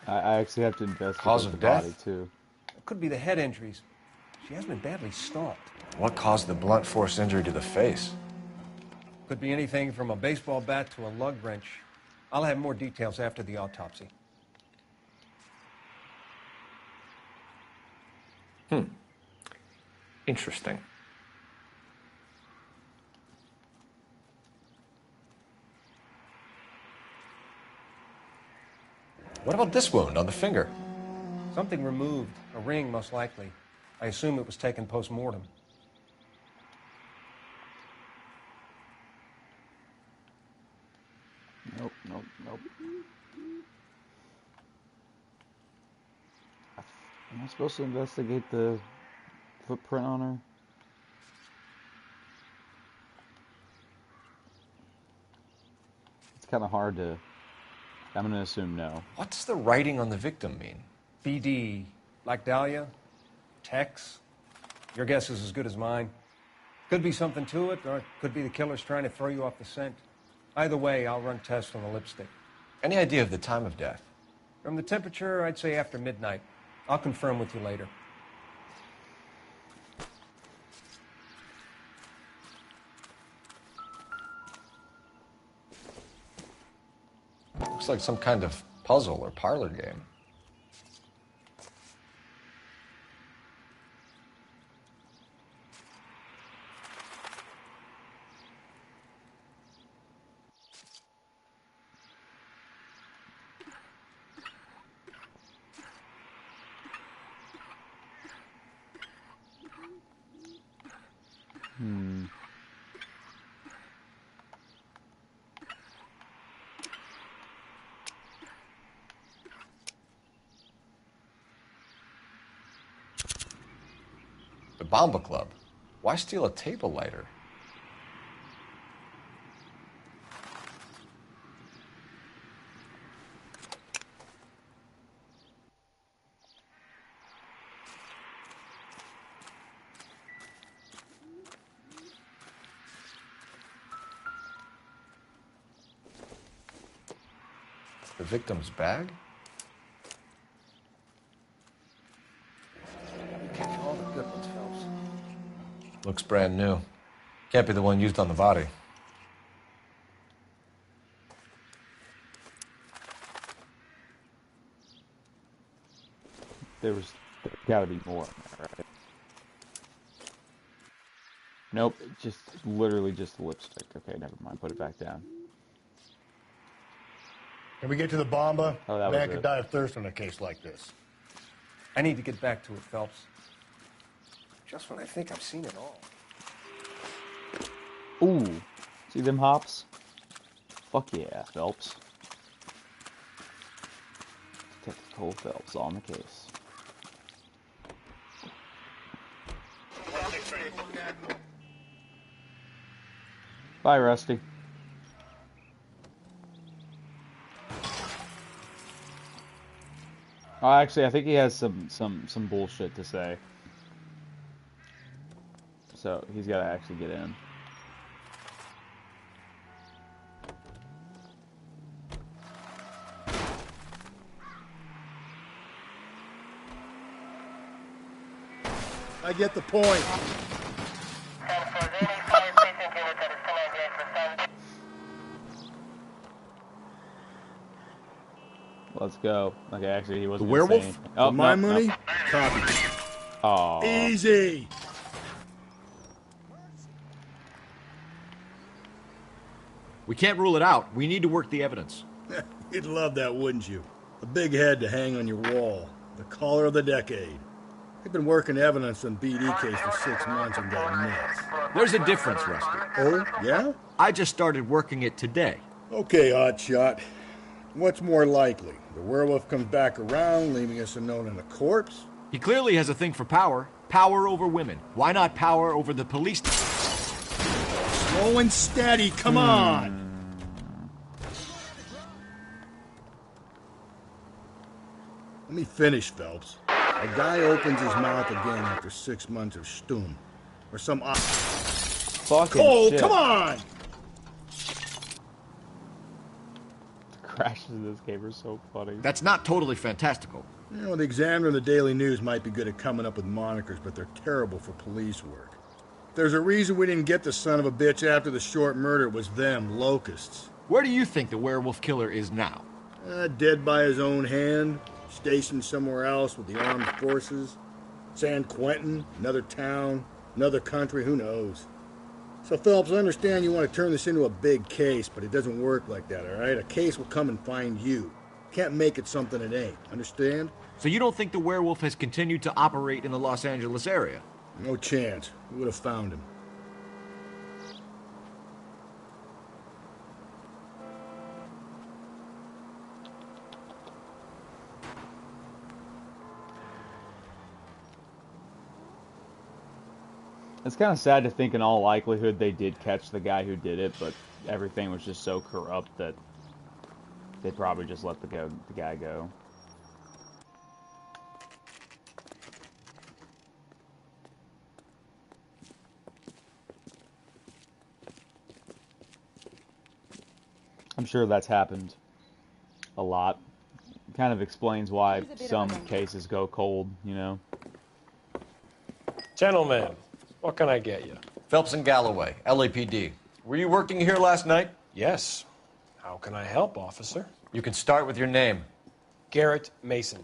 I actually have to investigate Cause of the death? body too. It could be the head injuries. She has been badly stalked. What caused the blunt force injury to the face? Could be anything from a baseball bat to a lug wrench. I'll have more details after the autopsy. Interesting. What about this wound on the finger? Something removed. A ring, most likely. I assume it was taken post-mortem. Nope. Am I supposed to investigate the footprint on her? It's kind of hard to... I'm going to assume no. What's the writing on the victim mean? BD. Like Dahlia? Tex? Your guess is as good as mine. Could be something to it, or it could be the killer's trying to throw you off the scent. Either way, I'll run tests on the lipstick. Any idea of the time of death? From the temperature, I'd say after midnight. I'll confirm with you later. Looks like some kind of puzzle or parlor game. The Bomba Club. Why steal a table lighter? The victim's bag? Catch all the good ones, Phelps. Looks brand new. Can't be the one used on the body. There's gotta be more in there, right? Nope, just literally just the lipstick. Okay, never mind. Put it back down. Can we get to the Bomba? Oh, that Man was could it. die of thirst on a case like this. I need to get back to it, Phelps. Just when I think I've seen it all. Ooh, see them hops? Fuck yeah, Phelps. Detective Cole Phelps on the case. Bye, Rusty. Oh, actually, I think he has some bullshit to say. So he's got to actually get in. I get the point. Let's go. Okay, actually, he wasn't The gonna say werewolf? anything. For my money? No. Copy. Aw. Easy. We can't rule it out. We need to work the evidence. You'd love that, wouldn't you? A big head to hang on your wall. The caller of the decade. They've been working evidence on BD case for 6 months and got nuts. There's a difference, Rusty. Oh, yeah? I just started working it today. Okay, Oddshot. What's more likely? The werewolf comes back around, leaving us a note on the corpse? He clearly has a thing for power. Power over women. Why not power over the police? Slow and steady, come on! Let me finish, Phelps. A guy opens his mouth again after 6 months of stum. Or some Fucking Cole, shit. come on! The crashes in this game are so funny. That's not totally fantastical. You know, the Examiner and the Daily News might be good at coming up with monikers, but they're terrible for police work. There's a reason we didn't get the son of a bitch after the short murder. It was them, locusts. Where do you think the werewolf killer is now? Dead by his own hand, stationed somewhere else with the armed forces. San Quentin, another town, another country, who knows? So, Phelps, I understand you want to turn this into a big case, but it doesn't work like that, all right? A case will come and find you. Can't make it something it ain't, understand? So you don't think the werewolf has continued to operate in the Los Angeles area? No chance. We would have found him. It's kind of sad to think in all likelihood they did catch the guy who did it, but everything was just so corrupt that they probably just let the guy go. I'm sure that's happened a lot. Kind of explains why some cases go cold, you know? Gentlemen, what can I get you? Phelps and Galloway, LAPD. Were you working here last night? Yes. How can I help, officer? You can start with your name. Garrett Mason.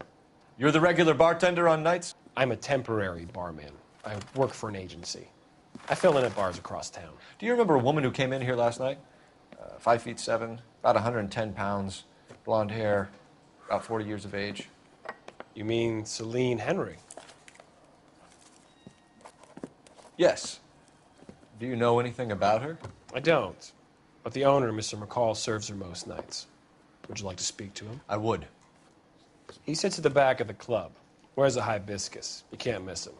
You're the regular bartender on nights? I'm a temporary barman. I work for an agency. I fill in at bars across town. Do you remember a woman who came in here last night? 5'7", about 110 pounds, blonde hair, about 40 years of age. You mean Celine Henry? Yes. Do you know anything about her? I don't. But the owner, Mr. McCall, serves her most nights. Would you like to speak to him? I would. He sits at the back of the club. Wears a hibiscus. You can't miss him.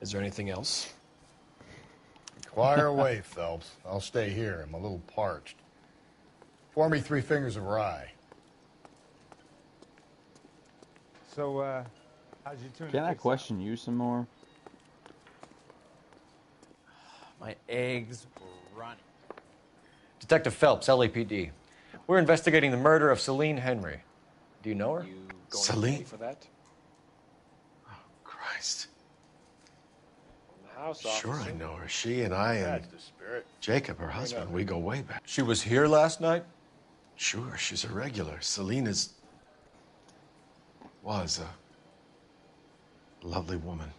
Is there anything else? Inquire away, Phelps. I'll stay here. I'm a little parched. Pour me 3 fingers of rye. So, how'd you tune Can I question you some more? My eggs were running. Detective Phelps, LAPD. We're investigating the murder of Celine Henry. Do you know her? Celine? For that? Christ. The house Sure, officer. I know her. She and I and That's the spirit. Jacob, her husband, we go way back. She was here last night? Sure, she's a regular. Celine was a lovely woman.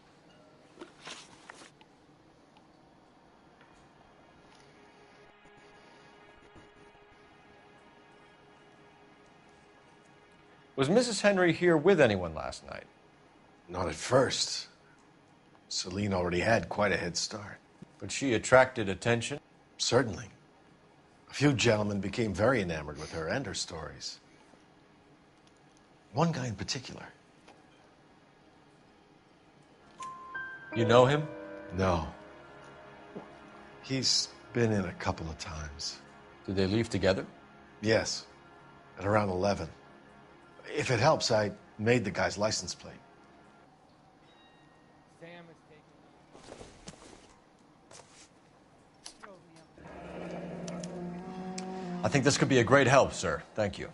Was Mrs. Henry here with anyone last night? Not at first. Celine already had quite a head start. But she attracted attention? Certainly. A few gentlemen became very enamored with her and her stories. One guy in particular. You know him? No. He's been in a couple of times. Did they leave together? Yes. At around 11. If it helps, I made the guy's license plate. I think this could be a great help, sir. Thank you.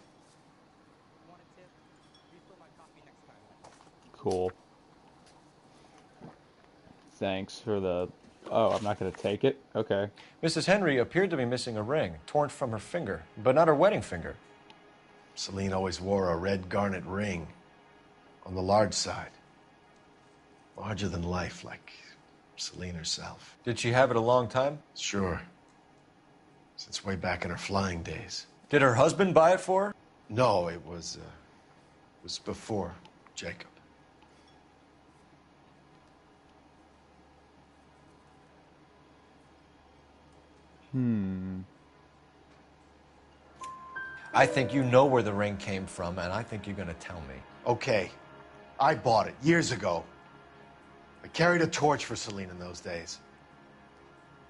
Cool. Thanks for the... Oh, I'm not going to take it? Okay. Mrs. Henry appeared to be missing a ring, torn from her finger, but not her wedding finger. Celine always wore a red garnet ring on the large side. Larger than life, like Celine herself. Did she have it a long time? Sure. Since way back in her flying days. Did her husband buy it for her? No, it was before Jacob. I think you know where the ring came from, and I think you're going to tell me. Okay. I bought it years ago. I carried a torch for Celine in those days.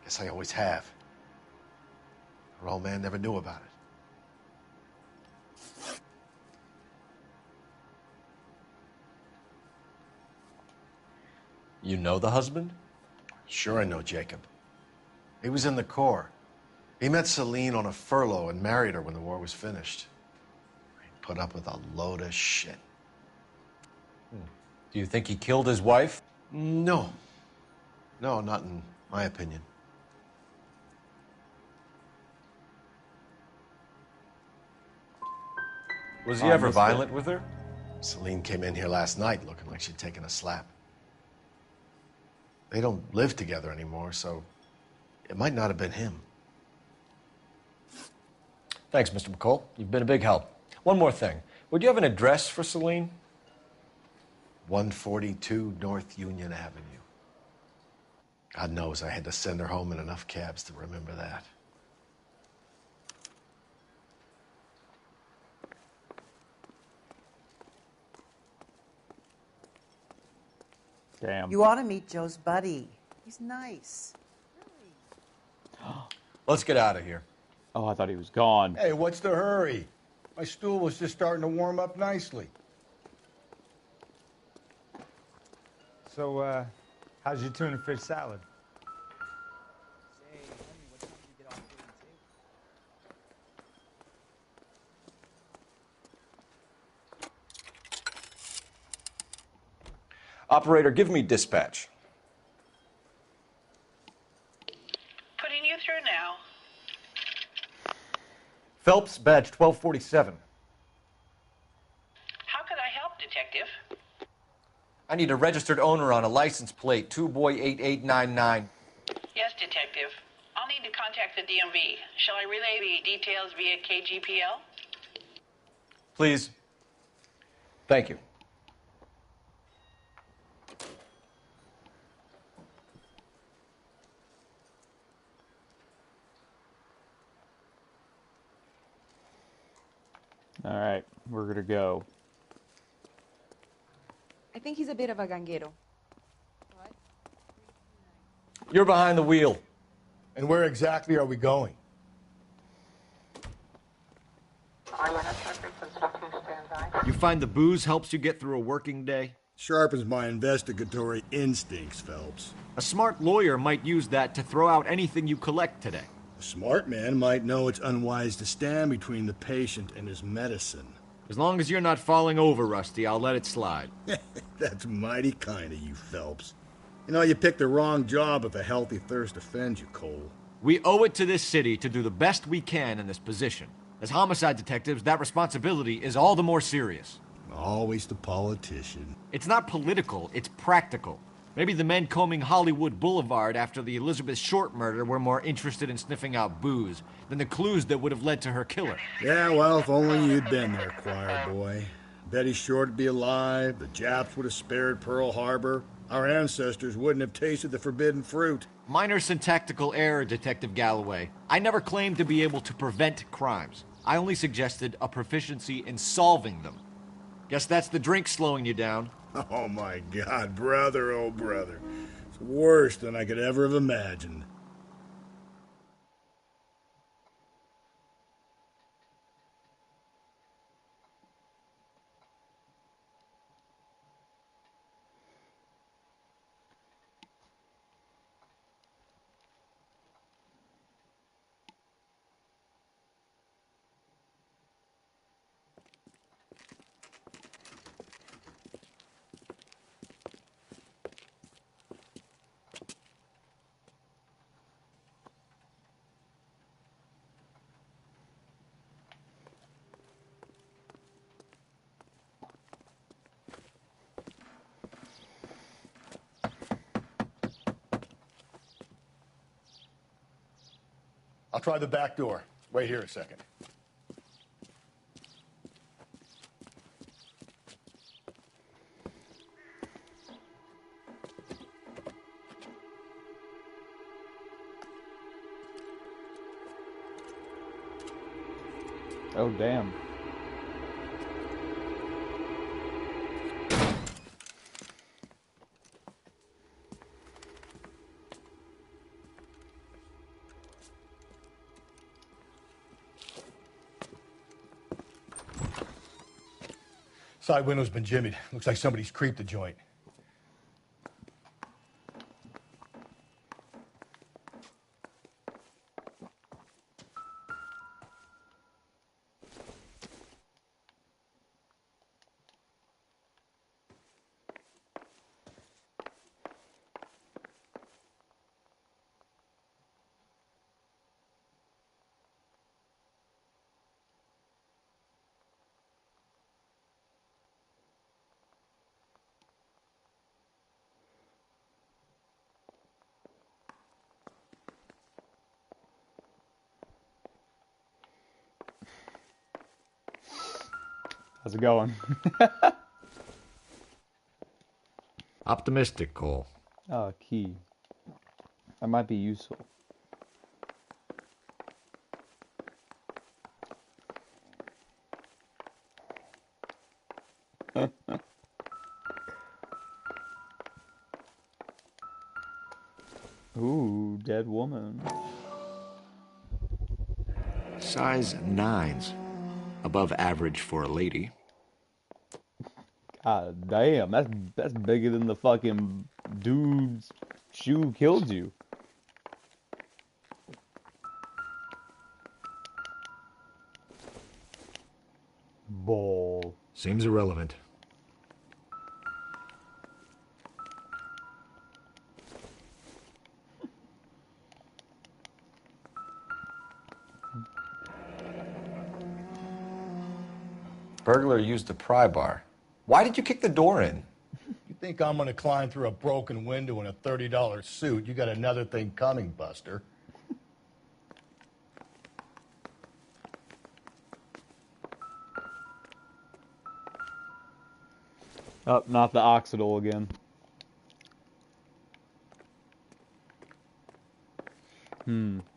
Guess I always have. Her old man never knew about it. You know the husband? Sure, I know Jacob. He was in the Corps. He met Celine on a furlough and married her when the war was finished. He put up with a load of shit. Do you think he killed his wife? No. No, not in my opinion. Was he ever violent with her? Celine came in here last night looking like she'd taken a slap. They don't live together anymore, so it might not have been him. Thanks, Mr. McCall. You've been a big help. One more thing. Would you have an address for Celine? 142 North Union Avenue. God knows I had to send her home in enough cabs to remember that. Damn. You ought to meet Joe's buddy. He's nice. Let's get out of here. Oh, I thought he was gone. Hey, what's the hurry? My stool was just starting to warm up nicely. So, how's your tuna fish salad? Operator, give me dispatch. Putting you through now. Phelps, badge 1247. How could I help, Detective? I need a registered owner on a license plate, 2boy8899. Yes, Detective. I'll need to contact the DMV. Shall I relay the details via KGPL? Please. Thank you. Alright, we're gonna go. I think he's a bit of a ganguero. You're behind the wheel. And where exactly are we going? You find the booze helps you get through a working day? Sharpens my investigatory instincts, Phelps. A smart lawyer might use that to throw out anything you collect today. A smart man might know it's unwise to stand between the patient and his medicine. As long as you're not falling over, Rusty, I'll let it slide. That's mighty kind of you, Phelps. You know, you picked the wrong job if a healthy thirst offends you, Cole. We owe it to this city to do the best we can in this position. As homicide detectives, that responsibility is all the more serious. Always the politician. It's not political, it's practical. Maybe the men combing Hollywood Boulevard after the Elizabeth Short murder were more interested in sniffing out booze than the clues that would have led to her killer. Yeah, well, if only you'd been there, choir boy. Betty Short would be alive, the Japs would have spared Pearl Harbor, our ancestors wouldn't have tasted the forbidden fruit. Minor syntactical error, Detective Galloway. I never claimed to be able to prevent crimes. I only suggested a proficiency in solving them. Guess that's the drink slowing you down. Oh my God, brother, oh brother. It's worse than I could ever have imagined. I'll try the back door. Wait here a second. Oh, damn. Side window's been jimmied. Looks like somebody's creeped the joint. How's it going? Optimistic, Cole. Oh, key. That might be useful. Ooh, dead woman. Size 9s. Above average for a lady. God damn, that's bigger than the fucking dude's shoe killed you. Ball. Seems irrelevant. Burglar used the pry bar. Why did you kick the door in? You think I'm gonna climb through a broken window in a $30 suit? You got another thing coming, Buster. Oh, not the oxidol again.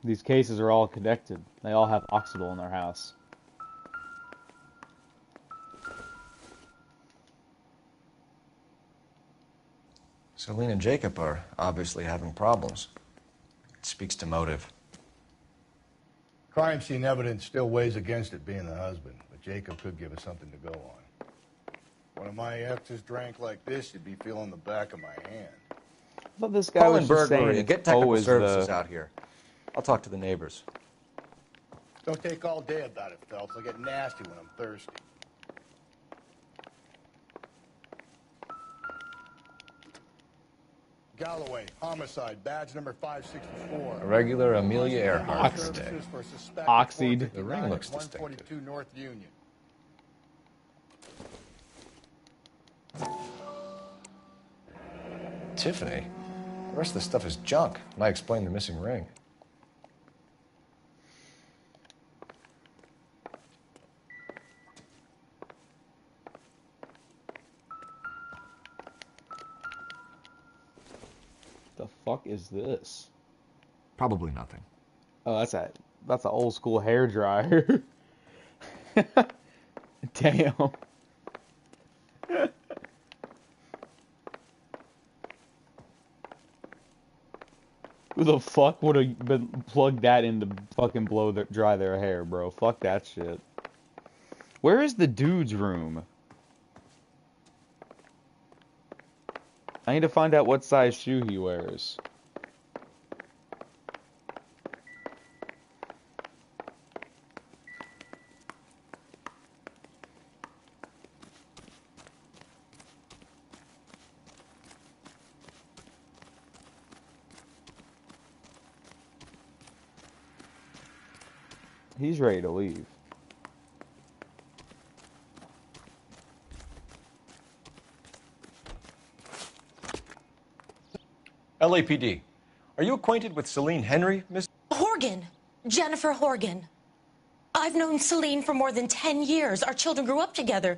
These cases are all connected. They all have oxidol in their house. Celine and Jacob are obviously having problems. It speaks to motive. Crime scene evidence still weighs against it being the husband, but Jacob could give us something to go on. One of my exes drank like this, you'd be feeling the back of my hand. I thought this guy Call was in just saying burglary and get technical always services the... out here. I'll talk to the neighbors. Don't take all day about it, Phelps. I'll get nasty when I'm thirsty. Galloway, homicide, badge number 564. A regular Amelia Earhart mistake. Oxide. The ring looks distinctive. 142 North Union. Tiffany? The rest of the stuff is junk. Might explain the missing ring. The fuck is this? Probably nothing. Oh, that's an old school hair dryer. Damn. Who the fuck would have been plugged that in to fucking dry their hair, bro? Fuck that shit. Where is the dude's room? I need to find out what size shoe he wears. He's ready to leave. LAPD. Are you acquainted with Celine Henry, Miss? Horgan. Jennifer Horgan. I've known Celine for more than 10 years. Our children grew up together.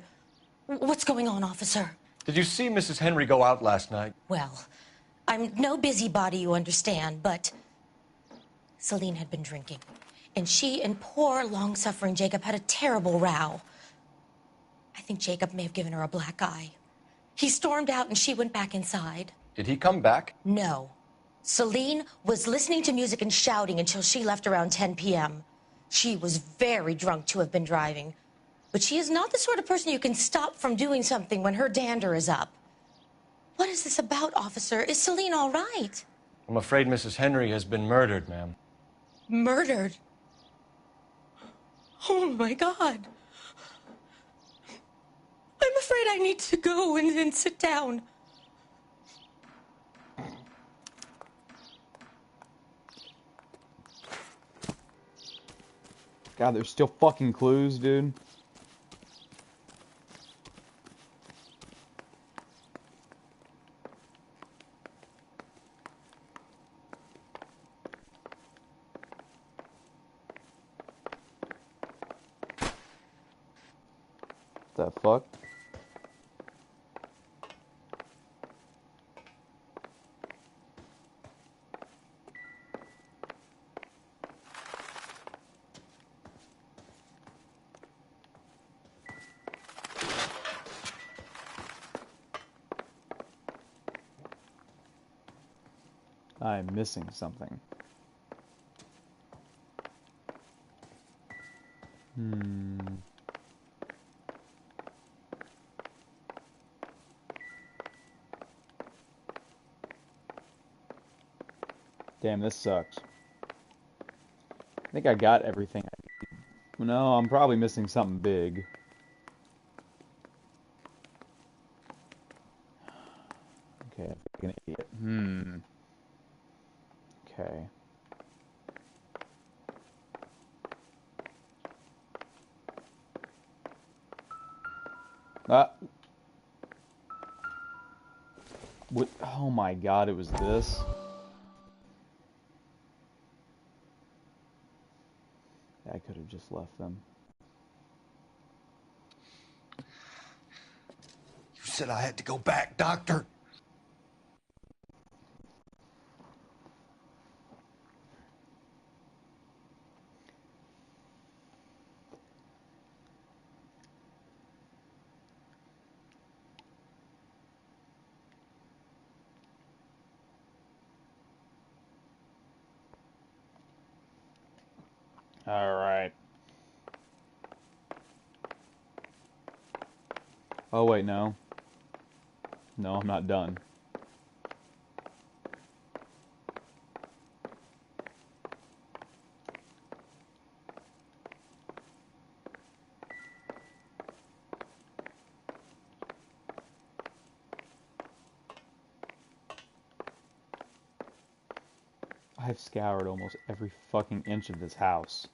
What's going on, officer? Did you see Mrs. Henry go out last night? Well, I'm no busybody, you understand, but Celine had been drinking. And she and poor, long-suffering Jacob had a terrible row. I think Jacob may have given her a black eye. He stormed out and she went back inside. Did he come back? No. Celine was listening to music and shouting until she left around 10 p.m. She was very drunk to have been driving. But she is not the sort of person you can stop from doing something when her dander is up. What is this about, officer? Is Celine all right? I'm afraid Mrs. Henry has been murdered, ma'am. Murdered? Oh, my God. I'm afraid I need to go and sit down. God, there's still fucking clues, dude. The fuck? I'm missing something. Damn, this sucks. I think I got everything I need. No, I'm probably missing something big. Okay, I'm like an idiot. Okay. What? Oh my God, it was this? I could have just left them. You said I had to go back, Doctor. All right. Oh, wait, no. No, I'm not done. I've scoured almost every fucking inch of this house.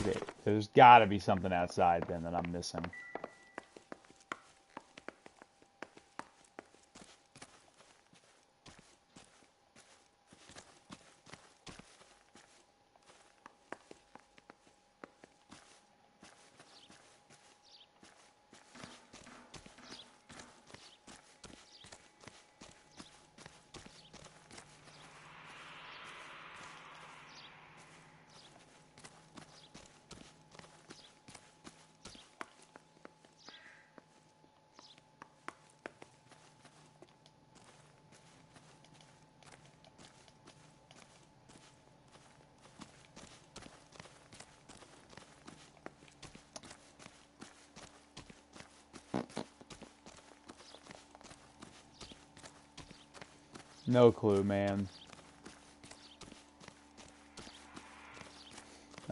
Okay, there's gotta be something outside then that I'm missing. No clue, man.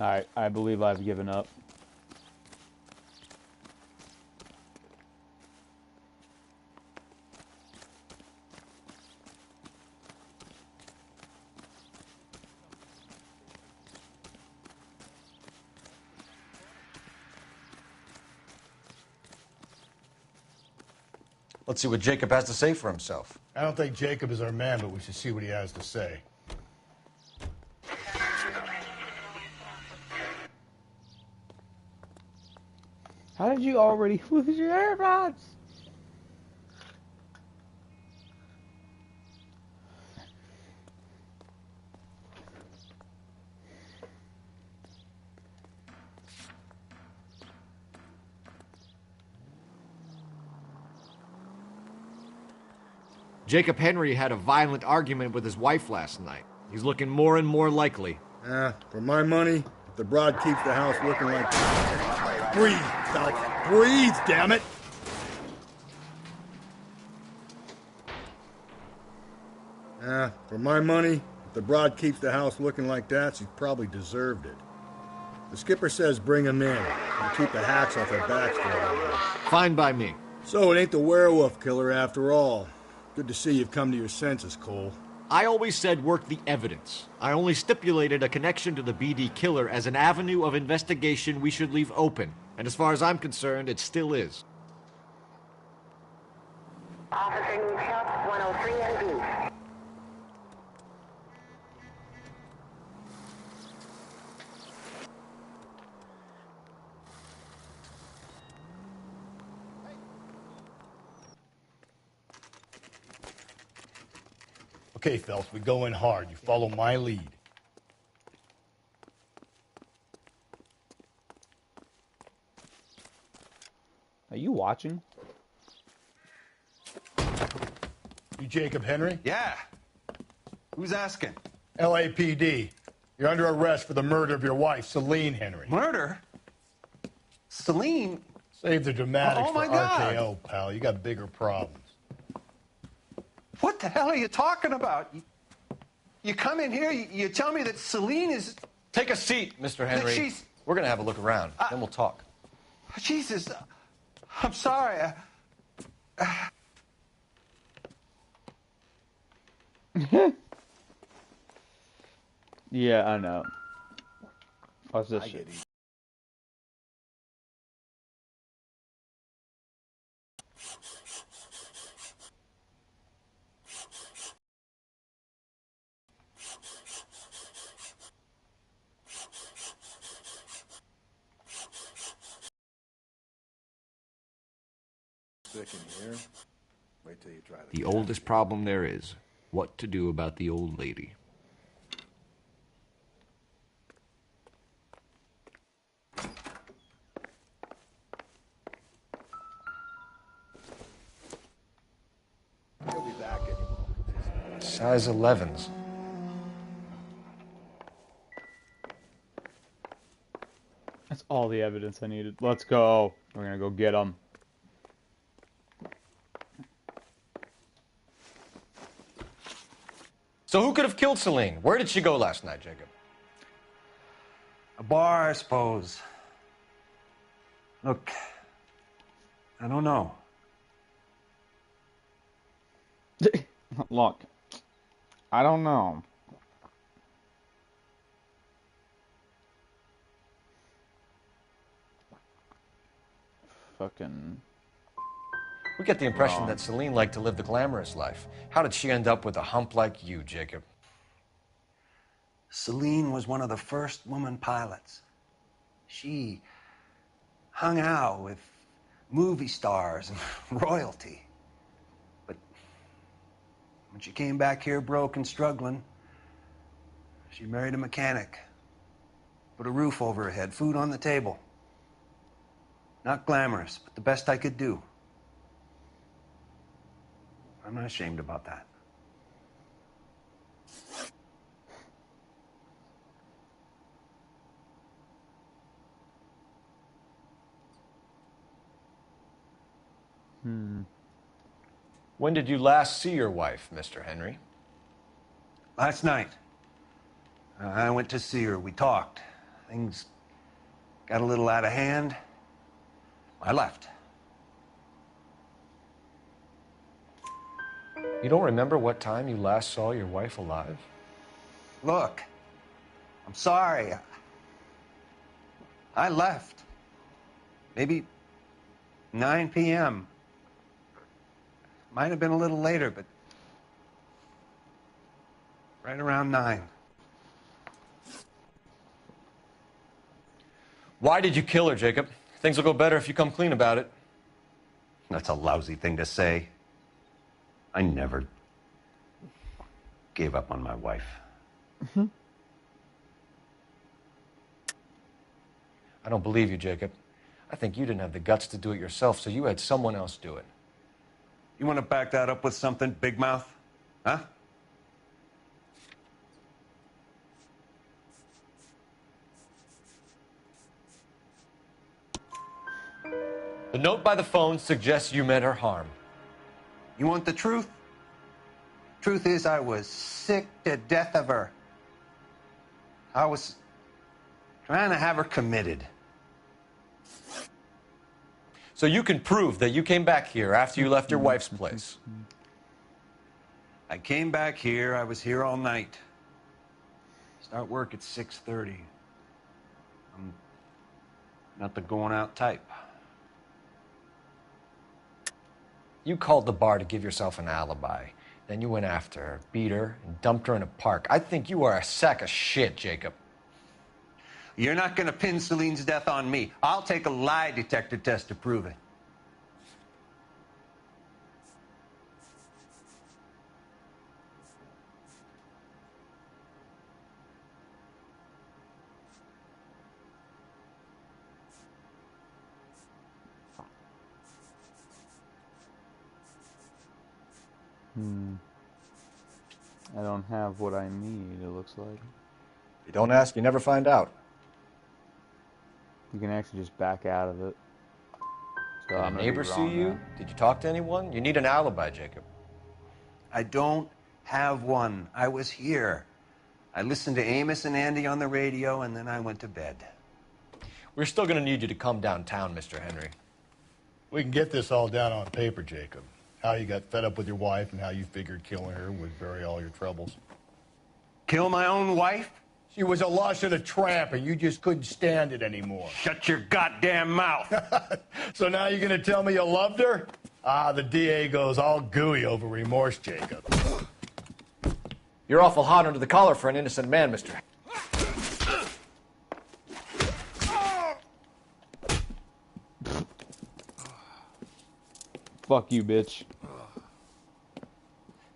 Alright, I believe I've given up. Let's see what Jacob has to say for himself. I don't think Jacob is our man, but we should see what he has to say. How did you already lose your AirPods? Jacob Henry had a violent argument with his wife last night. He's looking more and more likely. For my money, if the broad keeps the house looking like... Breathe, Phelps. Breathe, damn it! For my money, if the broad keeps the house looking like that, she's probably deserved it. The skipper says bring him in. We'll keep the hacks off their backs for a while. Fine by me. So it ain't the werewolf killer after all. Good to see you've come to your senses, Cole. I always said work the evidence. I only stipulated a connection to the BD killer as an avenue of investigation we should leave open. And as far as I'm concerned, it still is. Officer needs help, 103 NB. Okay, Phelps, we go in hard. You follow my lead. Are you watching? You Jacob Henry? Yeah. Who's asking? LAPD. You're under arrest for the murder of your wife, Celine Henry. Murder? Celine? Save the dramatics Oh, my for God. RKO, pal. You got bigger problems. What the hell are you talking about? You come in here, you tell me that Celine is... Take a seat, Mr. Henry. she's- We're going to have a look around, then we'll talk. Jesus, I'm sorry. Yeah, I know. What's this shit? Sick in here. Wait till you try The oldest problem there is, what to do about the old lady. He'll be back any moment. Size 11s. That's all the evidence I needed. Let's go. We're gonna go get them. So who could have killed Celine? Where did she go last night, Jacob? A bar, I suppose. Look, I don't know. Look, I don't know. Fucking... We get the impression Wrong. that Celine liked to live the glamorous life. How did she end up with a hump like you, Jacob? Celine was one of the first woman pilots. She hung out with movie stars and royalty. But when she came back here broke and struggling, she married a mechanic. Put a roof over her head, food on the table. Not glamorous, but the best I could do. I'm not ashamed about that. When did you last see your wife, Mr. Henry? Last night. I went to see her. We talked. Things got a little out of hand. I left. You don't remember what time you last saw your wife alive? Look, I'm sorry. I left. Maybe 9 p.m. Might have been a little later, but right around 9. Why did you kill her, Jacob? Things will go better if you come clean about it. That's a lousy thing to say. I never gave up on my wife. I don't believe you, Jacob. I think you didn't have the guts to do it yourself, so you had someone else do it. You want to back that up with something, big mouth? Huh? The note by the phone suggests you meant her harm. You want the truth? Truth is, I was sick to death of her. I was trying to have her committed. So you can prove that you came back here after you left your wife's place. I came back here. I was here all night. Start work at 6:30. I'm not the going out type. You called the bar to give yourself an alibi. Then you went after her, beat her, and dumped her in a park. I think you are a sack of shit, Jacob. You're not going to pin Celine's death on me. I'll take a lie detector test to prove it. I don't have what I need, it looks like. If you don't ask, you never find out. You can actually just back out of it. So Did I'm a gonna neighbor be see wrong you? now. Did you talk to anyone? You need an alibi, Jacob. I don't have one. I was here. I listened to Amos and Andy on the radio, and then I went to bed. We're still going to need you to come downtown, Mr. Henry. We can get this all down on paper, Jacob. How you got fed up with your wife and how you figured killing her would bury all your troubles. Kill my own wife? She was a lush and a tramp, and you just couldn't stand it anymore. Shut your goddamn mouth. So now you're going to tell me you loved her? Ah, the DA goes all gooey over remorse, Jacob. You're awful hot under the collar for an innocent man, Mr. Fuck you, bitch.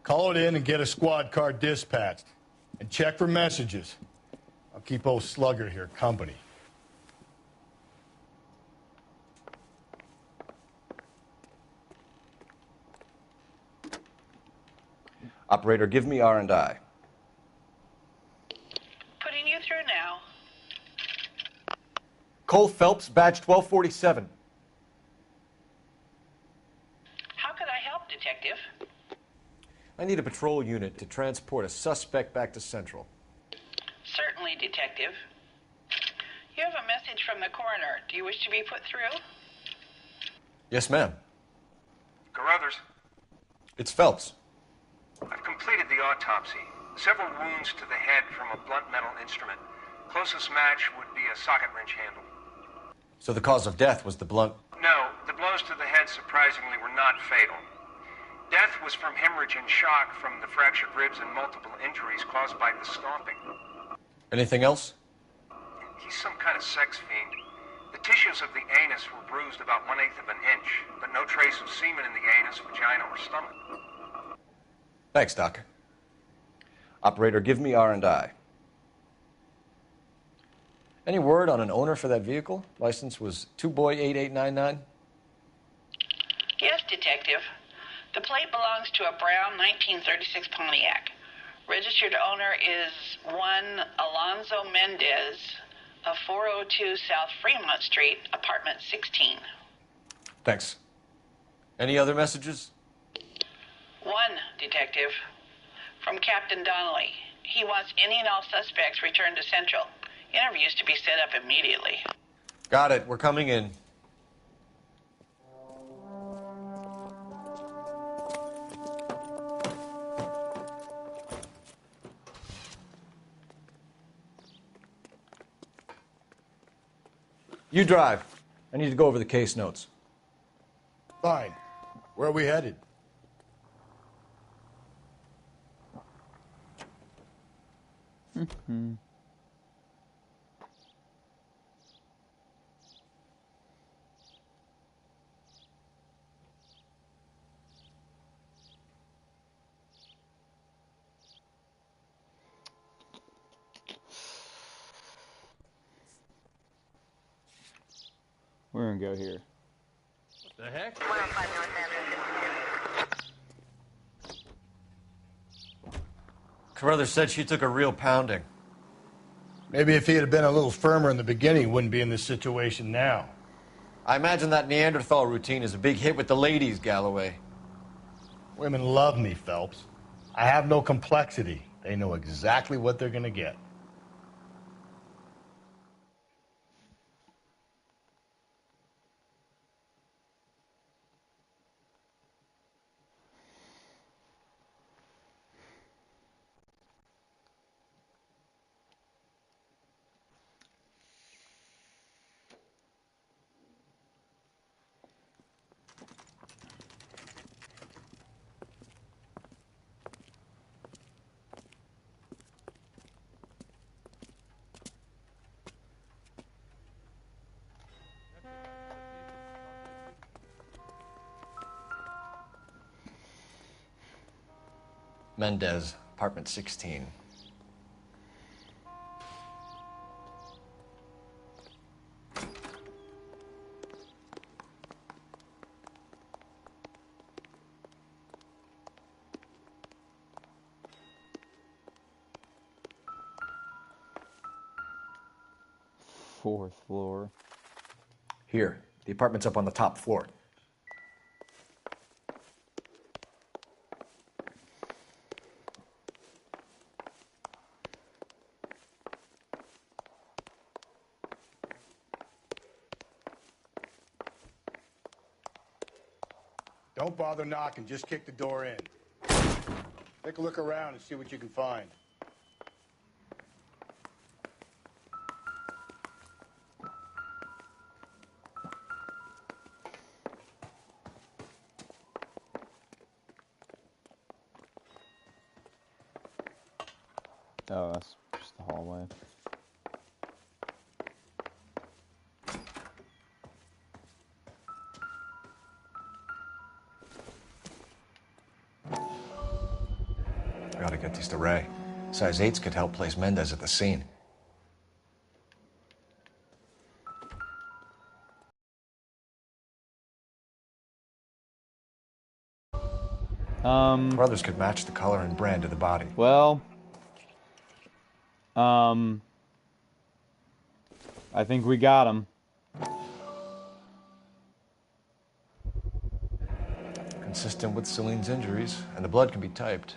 Call it in and get a squad car dispatched. And check for messages. I'll keep old Slugger here company. Operator, give me R&I. Putting you through now. Cole Phelps, badge 1247. How could I help, Detective? I need a patrol unit to transport a suspect back to Central. Certainly, Detective. You have a message from the coroner. Do you wish to be put through? Yes, ma'am. Carruthers, It's Phelps. I've completed the autopsy. Several wounds to the head from a blunt metal instrument. Closest match would be a socket wrench handle. So the cause of death was the blunt... No, the blows to the head surprisingly were not fatal. Death was from hemorrhage and shock from the fractured ribs and multiple injuries caused by the stomping. Anything else? He's some kind of sex fiend. The tissues of the anus were bruised about 1/8 of an inch, but no trace of semen in the anus, vagina, or stomach. Thanks, Doc. Operator, give me R&I. Any word on an owner for that vehicle? License was 2boy8899. Yes, Detective. The plate belongs to a brown 1936 Pontiac. Registered owner is one Alonzo Mendez of 402 South Fremont Street, apartment 16. Thanks. Any other messages? One, Detective. From Captain Donnelly. He wants any and all suspects returned to Central. Interviews to be set up immediately. Got it. We're coming in. You drive. I need to go over the case notes. Fine. Where are we headed? We're gonna go here. What the heck? Carruthers said she took a real pounding. Maybe if he had been a little firmer in the beginning, he wouldn't be in this situation now. I imagine that Neanderthal routine is a big hit with the ladies, Galloway. Women love me, Phelps. I have no complexity. They know exactly what they're going to get. Mendez, apartment 16. Fourth floor. Here, the apartment's up on the top floor. Don't bother knocking, just kick the door in. Take a look around and see what you can find. Oh, that's just the hallway. We ought to get these to Ray. Size 8s could help place Mendez at the scene. Brothers could match the color and brand of the body. Well, I think we got him. Consistent with Celine's injuries, and the blood can be typed.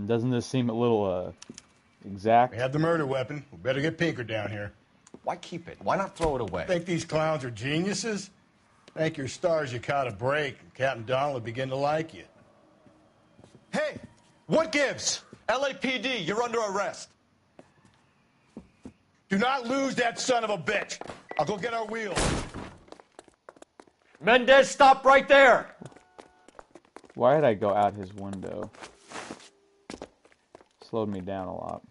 Doesn't this seem a little, exact? We have the murder weapon. We better get Pinker down here. Why keep it? Why not throw it away? Think these clowns are geniuses? Thank your stars you caught a break, and Captain Donald will begin to like you. Hey, what gives? LAPD, you're under arrest. Do not lose that son of a bitch. I'll go get our wheels. Mendez, stop right there. Why did I go out his window? Slowed me down a lot.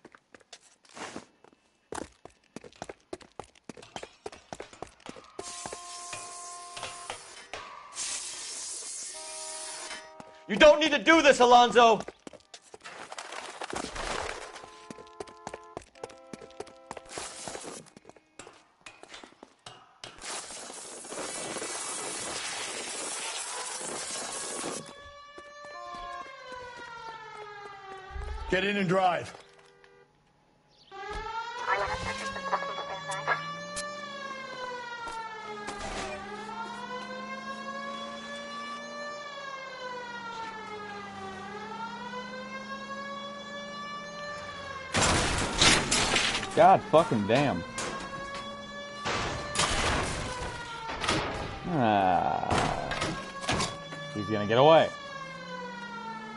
You don't need to do this, Alonzo. Get in and drive. God fucking damn. He's gonna get away.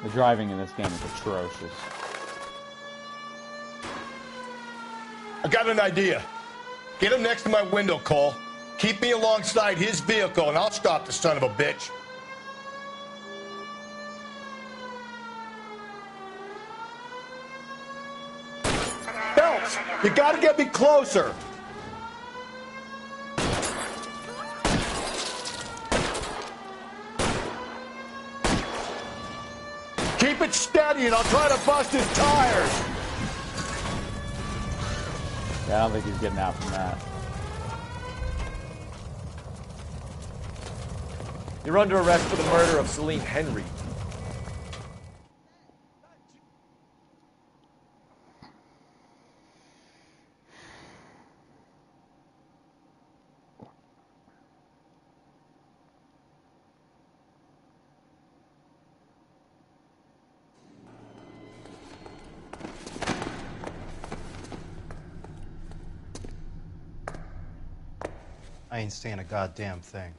The driving in this game is atrocious. I got an idea. Get him next to my window, Cole. Keep me alongside his vehicle, and I'll stop the son of a bitch. Phelps, you gotta get me closer. Keep it steady, and I'll try to bust his tires. Yeah, I don't think he's getting out from that. You're under arrest for the murder of Celine Henry. I ain't saying a goddamn thing.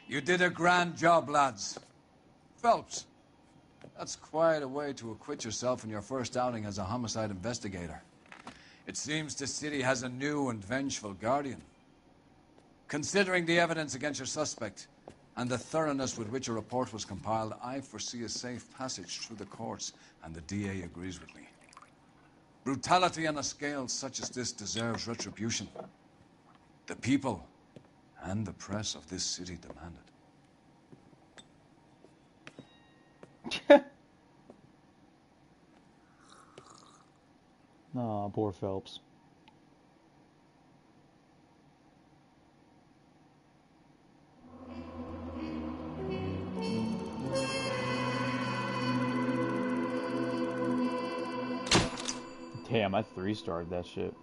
You did a grand job, lads. Phelps, that's quite a way to acquit yourself in your first outing as a homicide investigator. It seems the city has a new and vengeful guardian. Considering the evidence against your suspect and the thoroughness with which a report was compiled, I foresee a safe passage through the courts, and the DA agrees with me. Brutality on a scale such as this deserves retribution. The people and the press of this city demand it. Aw, poor Phelps. Damn, I 3-starred that shit.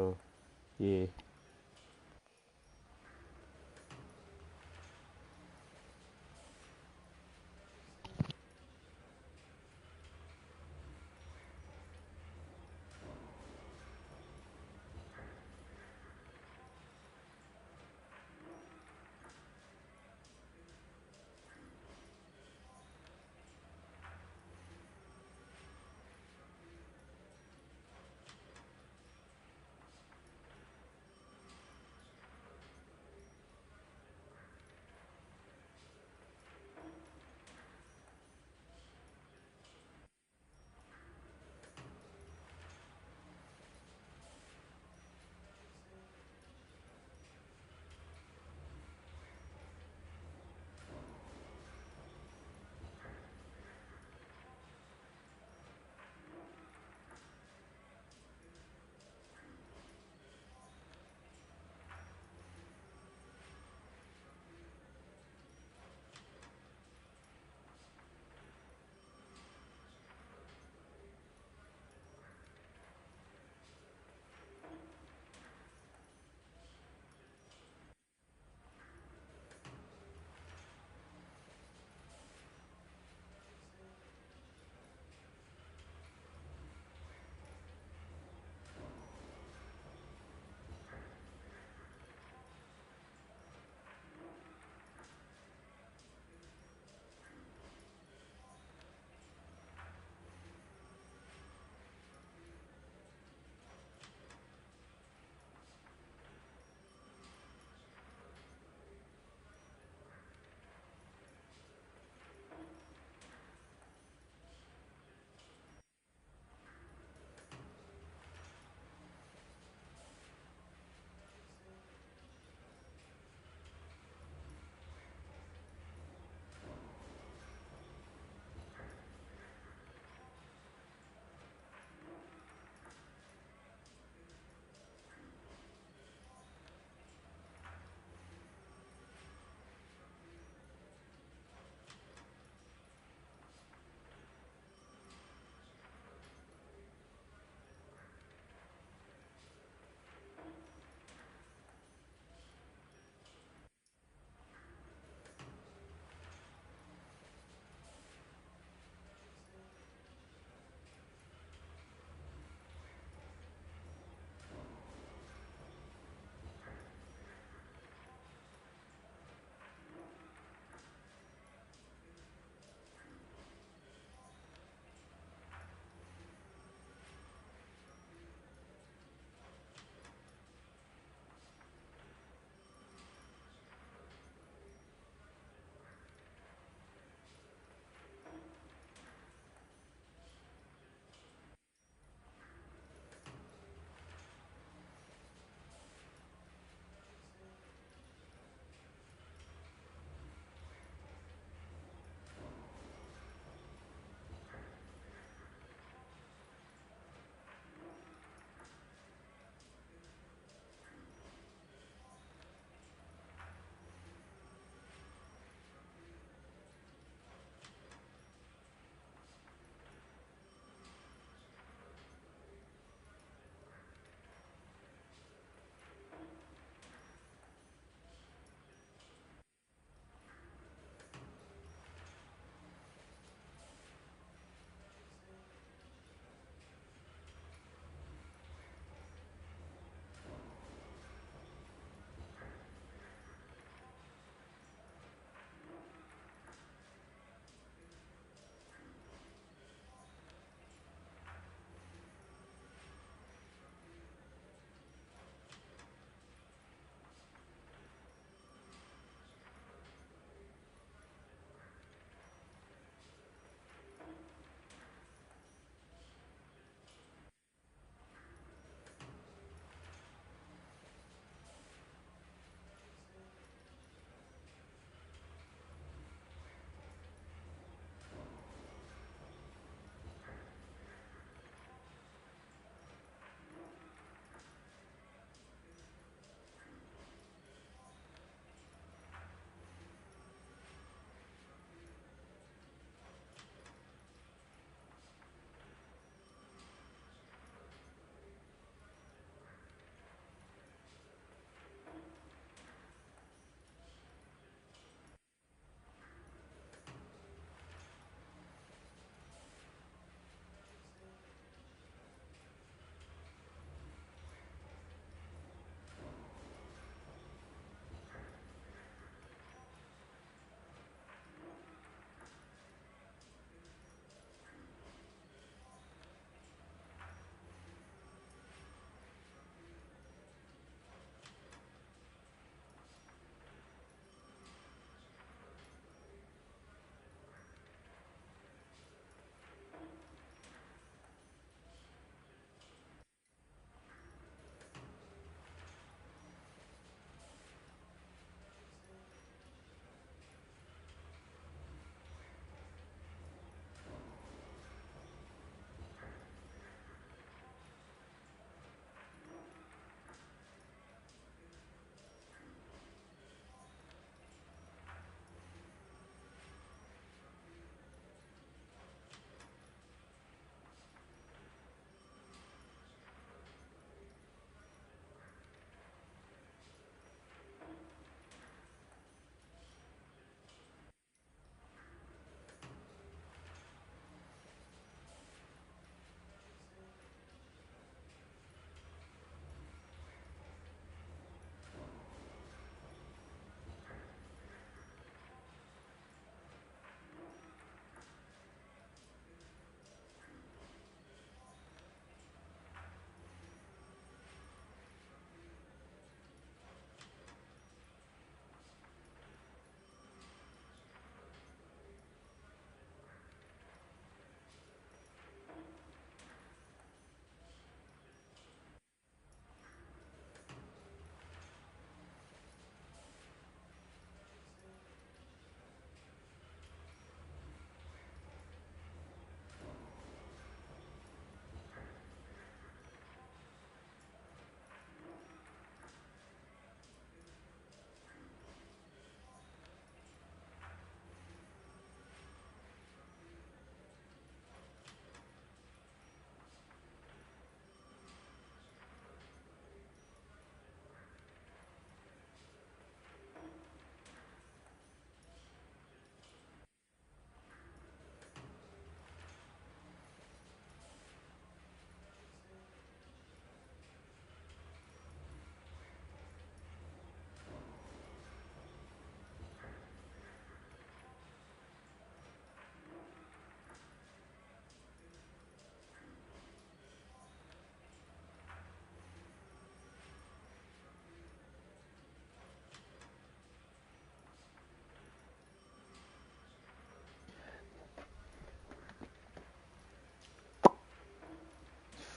So, yeah.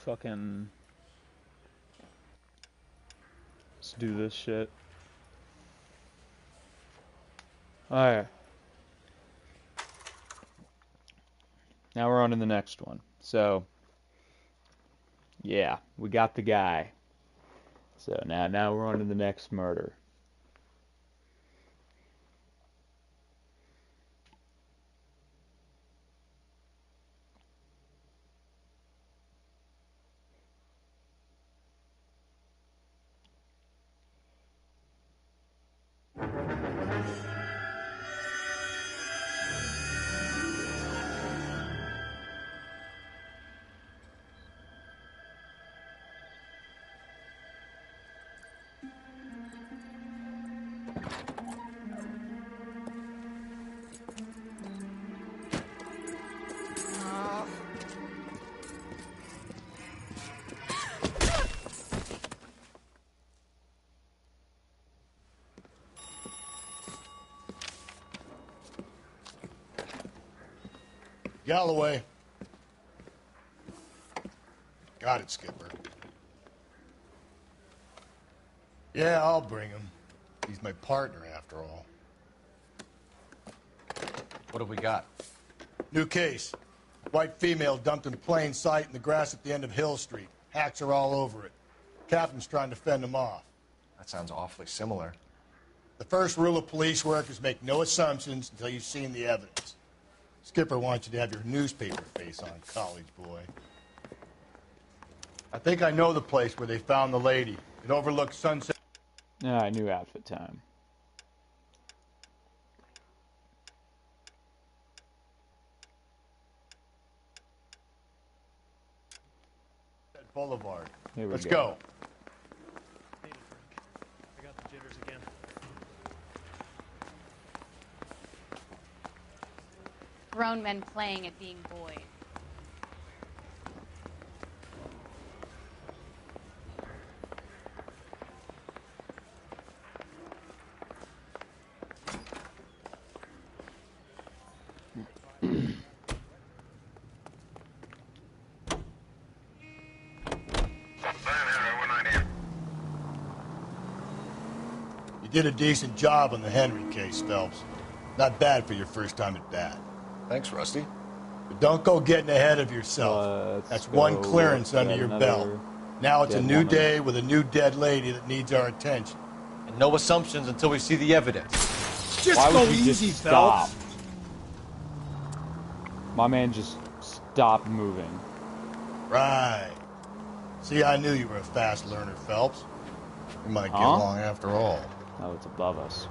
fucking... Let's do this shit. Alright. Now we're on to the next one. So, yeah, we got the guy. So now we're on to the next murder. Galloway. Got it, Skipper. Yeah, I'll bring him. He's my partner, after all. What have we got? New case. White female dumped in plain sight in the grass at the end of Hill Street. Hacks are all over it. Captain's trying to fend him off. That sounds awfully similar. The first rule of police work is make no assumptions until you've seen the evidence. Skipper wants you to have your newspaper face on, college boy. I think I know the place where they found the lady. It overlooks Sunset. Ah, new outfit time. Boulevard. Here we Let's go. go. I got the jitters again. Grown men playing at being boys. You did a decent job on the Henry case, Phelps. Not bad for your first time at bat. Thanks, Rusty. But don't go getting ahead of yourself. That's one clearance under your belt. Now it's a new day with a new dead lady that needs our attention. And no assumptions until we see the evidence. Just Why go would you easy, just stop? Phelps. My man just stopped moving. Right. See, I knew you were a fast learner, Phelps. We might get Huh? along after all. Oh, it's above us.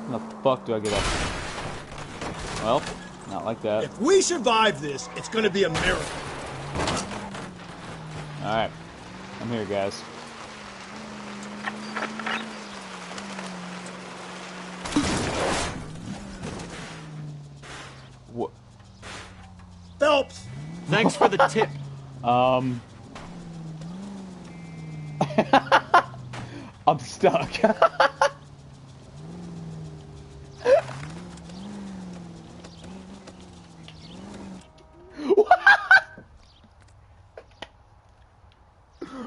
How the fuck do I get up? Well, not like that. If we survive this, it's going to be a miracle. Alright. I'm here, guys. What? Phelps! Thanks for the tip. I'm stuck.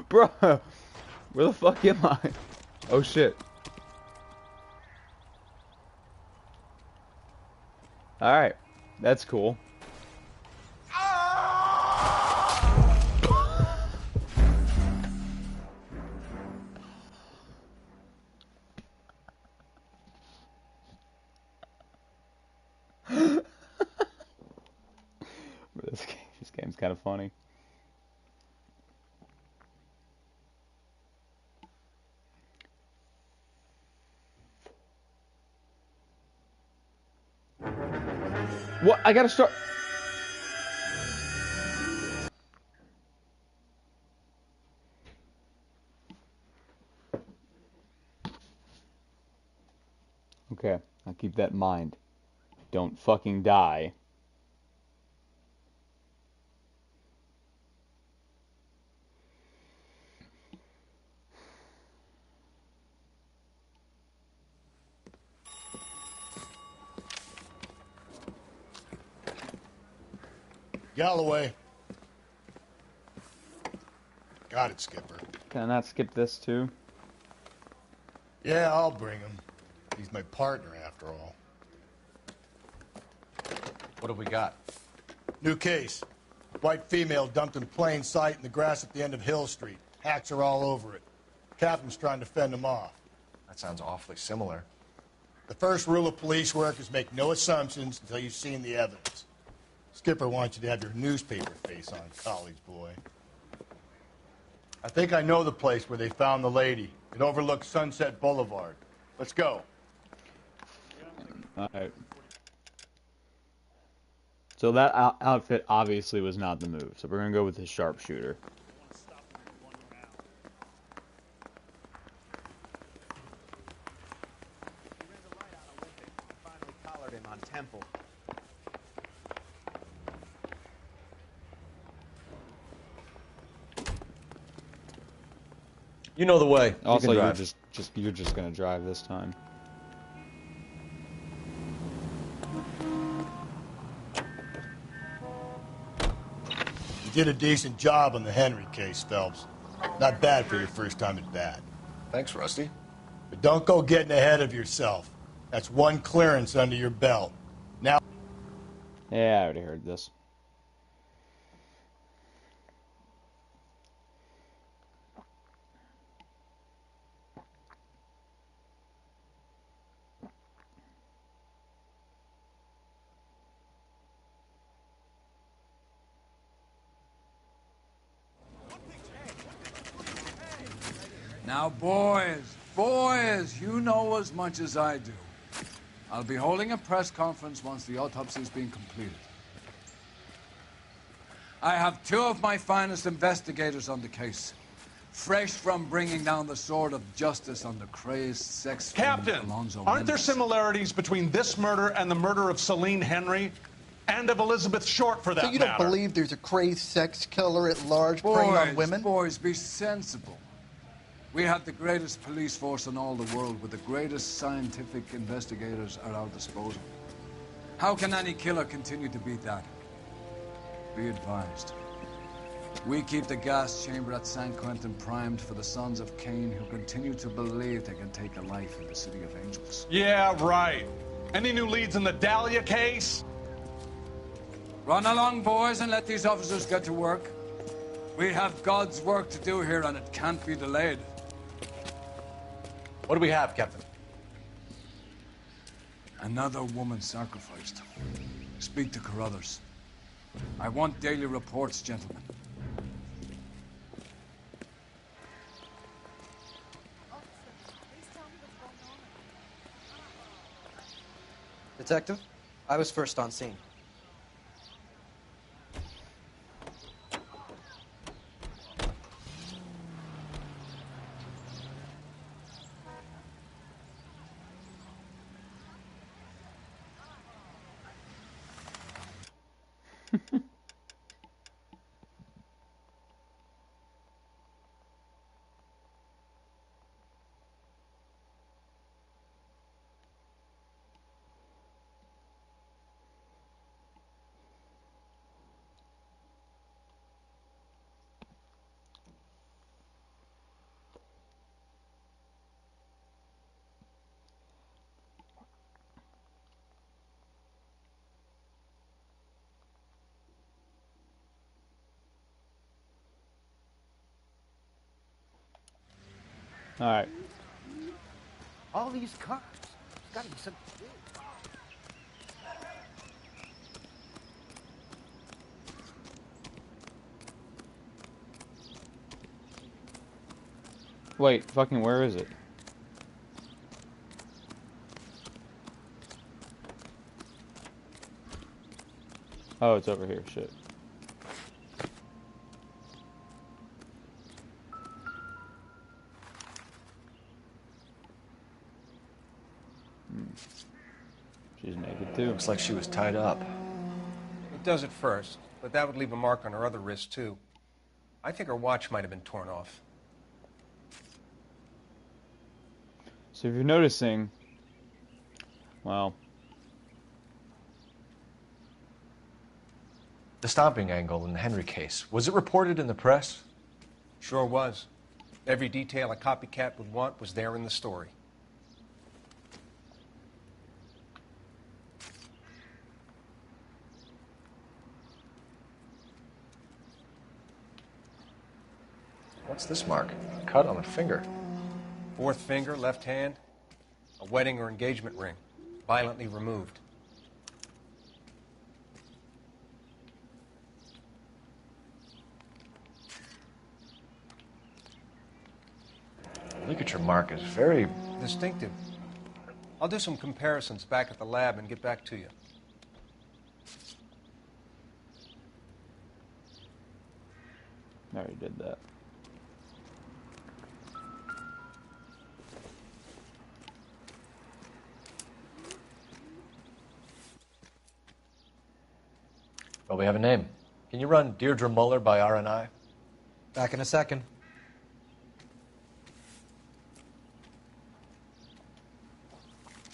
Bro, where the fuck am I? Oh shit. Alright, that's cool. This game's kind of funny. What? I gotta start. Okay, I'll keep that in mind. Don't fucking die. Galloway. Got it, Skipper. Can I not skip this too? Yeah, I'll bring him. He's my partner, after all. What have we got? New case. White female dumped in plain sight in the grass at the end of Hill Street. Hacks are all over it. Captain's trying to fend them off. That sounds awfully similar. The first rule of police work is make no assumptions until you've seen the evidence. Skipper wants you to have your newspaper face on, college boy. I think I know the place where they found the lady. It overlooks Sunset Boulevard. Let's go. All right. So that outfit obviously was not the move. So we're gonna go with the sharpshooter. Collared him on Temple. You know the way. Also, you can you're drive. you're just gonna drive this time. You did a decent job on the Henry case, Phelps. Not bad for your first time at bat. Thanks, Rusty. But don't go getting ahead of yourself. That's one clearance under your belt. Now... Yeah, I already heard this. Now, boys, you know as much as I do. I'll be holding a press conference once the autopsy's been completed. I have two of my finest investigators on the case, fresh from bringing down the sword of justice on the crazed sex Captain, Alonzo aren't there Mendez. similarities between this murder and the murder of Celine Henry? And of Elizabeth Short, for that So you don't matter? believe there's a crazed sex killer at large preying on women? Boys, be sensible. We have the greatest police force in all the world with the greatest scientific investigators at our disposal. How can any killer continue to beat that? Be advised. We keep the gas chamber at San Quentin primed for the sons of Cain who continue to believe they can take a life in the City of Angels. Yeah, right. Any new leads in the Dahlia case? Run along, boys, and let these officers get to work. We have God's work to do here, and it can't be delayed. What do we have, Captain? Another woman sacrificed. Speak to Carruthers. I want daily reports, gentlemen. Detective, I was first on scene. All right. All these cars. There's got to be some. Wait, fucking where is it? Oh, it's over here. Shit. She's naked too. Looks like she was tied up. It does at first, but that would leave a mark on her other wrist, too. I think her watch might have been torn off. So if you're noticing, well, The stomping angle in the Henry case, was it reported in the press? Sure was. Every detail a copycat would want was there in the story. What's this mark? Cut on a finger. Fourth finger, left hand, a wedding or engagement ring, violently removed. Ligature mark is very distinctive. I'll do some comparisons back at the lab and get back to you. I already did that. Well, we have a name. Can you run Deirdre Muller by RNI? Back in a second.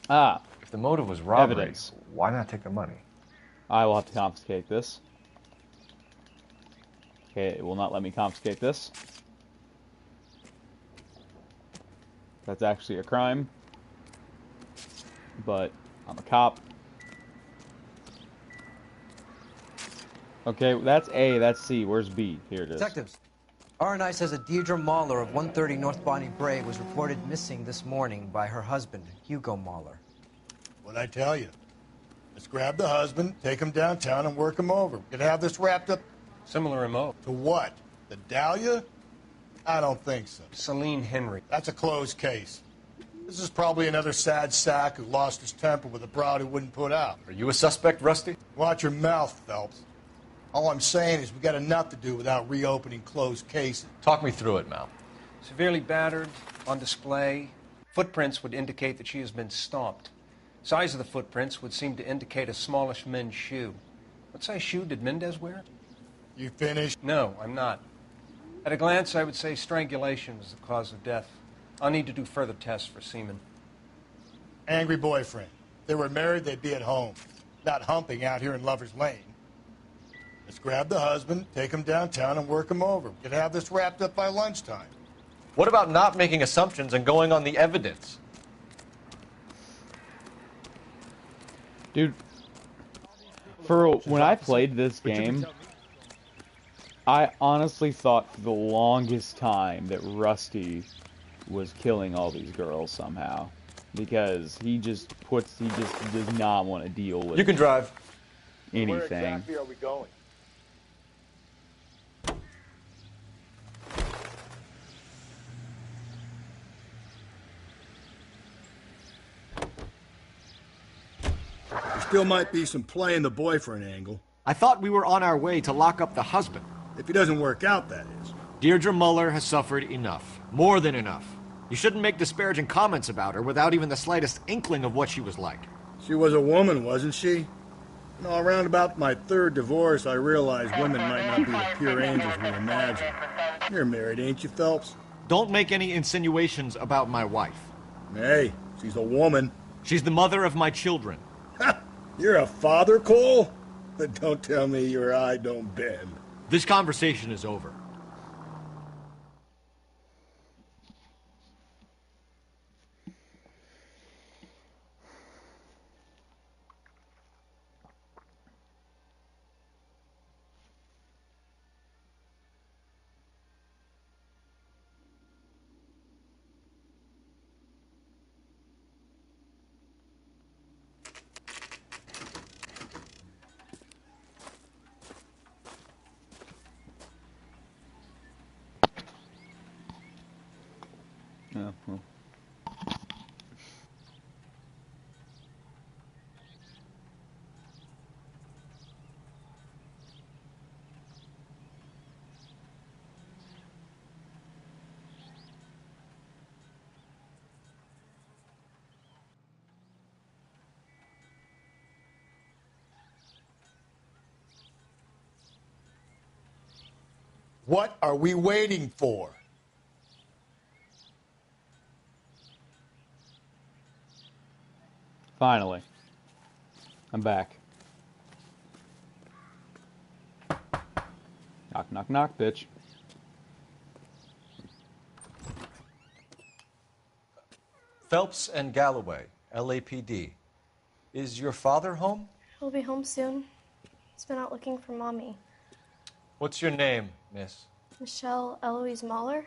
Ah. If the motive was robbery, Evidence. why not take the money? I will have to confiscate this. Okay, it will not let me confiscate this. That's actually a crime. But I'm a cop. Okay, that's A, that's C. Where's B? Here it is. Detectives, RNI says that Deirdre Mahler of 130 North Bonnie Brae was reported missing this morning by her husband, Hugo Mahler. What'd I tell you? Let's grab the husband, take him downtown, and work him over. We could have this wrapped up. Similar MO. To what? The Dahlia? I don't think so. Celine Henry. That's a closed case. This is probably another sad sack who lost his temper with a broad who wouldn't put out. Are you a suspect, Rusty? Watch your mouth, Phelps. All I'm saying is we got enough to do without reopening closed cases. Talk me through it, Mal. Severely battered, on display. Footprints would indicate that she has been stomped. Size of the footprints would seem to indicate a smallish men's shoe. What size shoe did Mendez wear? You finished? No, I'm not. At a glance, I would say strangulation was the cause of death. I'll need to do further tests for semen. Angry boyfriend. If they were married, they'd be at home, not humping out here in Lover's Lane. Let's grab the husband, take him downtown, and work him over. We could have this wrapped up by lunchtime. What about not making assumptions and going on the evidence? Dude, for when I played this game, I honestly thought for the longest time that Rusty was killing all these girls somehow. Because he just does not want to deal with You can drive. anything. Where exactly are we going? There still might be some playing the boyfriend angle. I thought we were on our way to lock up the husband. If he doesn't work out, that is. Deirdre Muller has suffered enough. More than enough. You shouldn't make disparaging comments about her without even the slightest inkling of what she was like. She was a woman, wasn't she? You know, around about my third divorce, I realized women might not be the pure angels we imagine. You're married, ain't you, Phelps? Don't make any insinuations about my wife. Hey, she's a woman. She's the mother of my children. You're a father, Cole? But don't tell me your eye don't bend. This conversation is over. Oh, well. What are we waiting for? Finally. I'm back. Knock, knock, knock, bitch. Phelps and Galloway, LAPD. Is your father home? He'll be home soon. He's been out looking for Mommy. What's your name, miss? Michelle Eloise Mahler?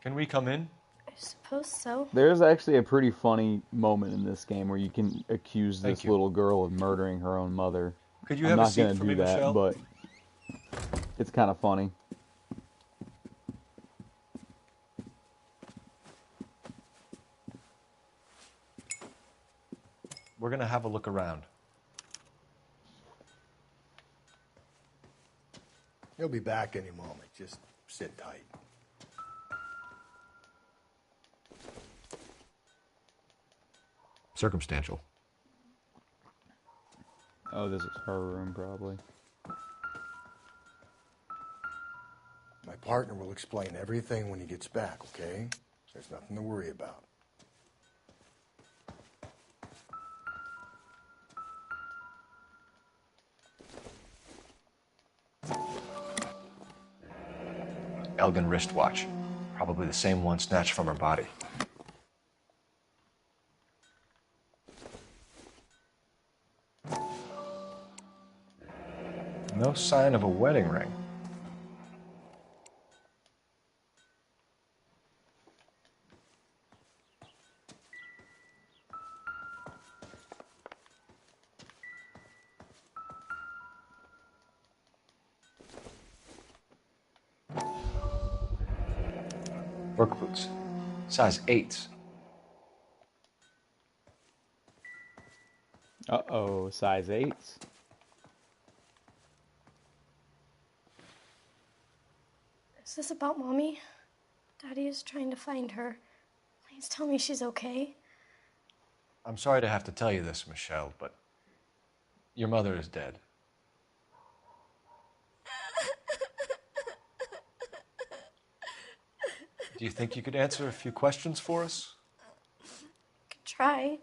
Can we come in? I suppose so. There's actually a pretty funny moment in this game where you can accuse this little girl of murdering her own mother. Could you I'm have a not seat gonna for do me, that, Michelle? but it's kind of funny. We're gonna have a look around. He'll be back any moment. Just sit tight. Circumstantial. Oh, this is her room, probably. My partner will explain everything when he gets back, okay? There's nothing to worry about. Elgin wristwatch. Probably the same one snatched from her body. No sign of a wedding ring. Work boots. Size 8s. Uh-oh, size 8s. Is this about Mommy? Daddy is trying to find her. Please tell me she's okay. I'm sorry to have to tell you this, Michelle, but your mother is dead. Do you think you could answer a few questions for us? Could try.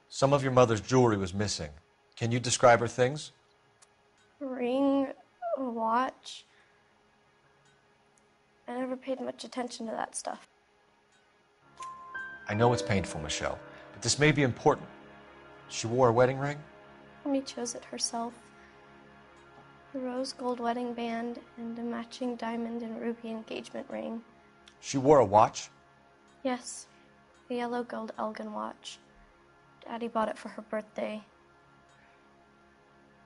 Some of your mother's jewelry was missing. Can you describe her things? A ring, a watch. I never paid much attention to that stuff. I know it's painful, Michelle, but this may be important. She wore a wedding ring? Mommy chose it herself. A rose gold wedding band and a matching diamond and ruby engagement ring. She wore a watch? Yes, a yellow gold Elgin watch. Daddy bought it for her birthday.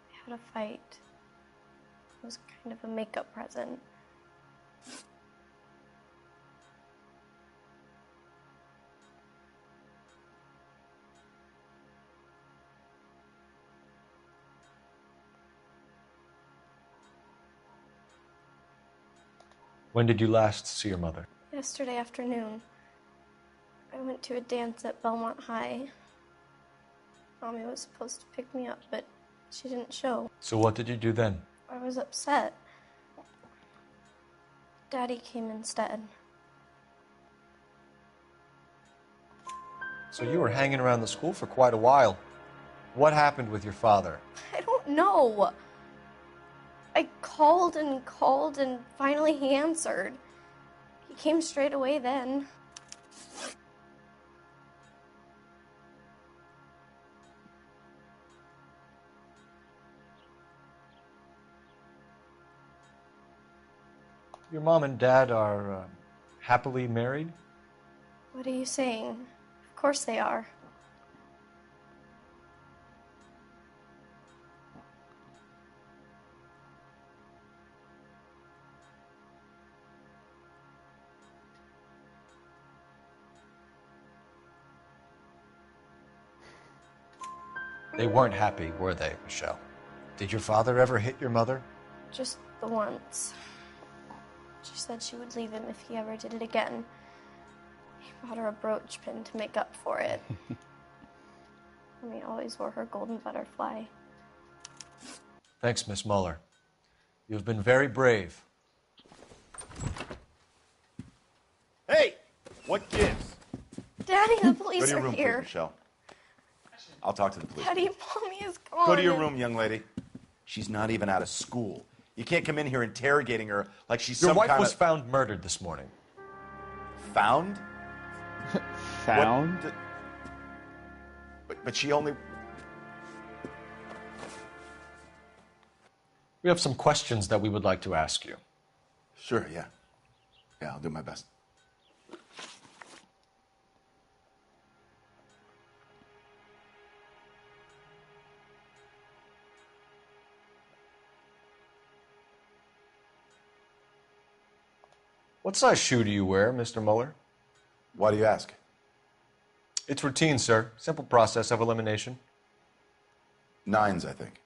We had a fight. It was kind of a makeup present. When did you last see your mother? Yesterday afternoon, I went to a dance at Belmont High. Mommy was supposed to pick me up, but she didn't show. So what did you do then? I was upset. Daddy came instead. So you were hanging around the school for quite a while. What happened with your father? I don't know. I called and called, and finally he answered. He came straight away then. Your mom and dad are happily married? What are you saying? Of course they are. They weren't happy, were they, Michelle? Did your father ever hit your mother? Just the once. She said she would leave him if he ever did it again. He bought her a brooch pin to make up for it. Mommy always wore her golden butterfly. Thanks, Miss Muller. You've been very brave. Hey! What gives? Daddy, the Go police to your are room, here. please, Michelle. I'll talk to the police. Daddy, Mommy is gone. Go to your room, young lady. She's not even out of school. You can't come in here interrogating her like she's Your some wife kind was of... found murdered this morning. Found? Found? But she only... We have some questions that we would like to ask you. Sure, yeah. Yeah, I'll do my best. What size shoe do you wear, Mr. Muller? Why do you ask? It's routine, sir. Simple process of elimination. 9s, I think.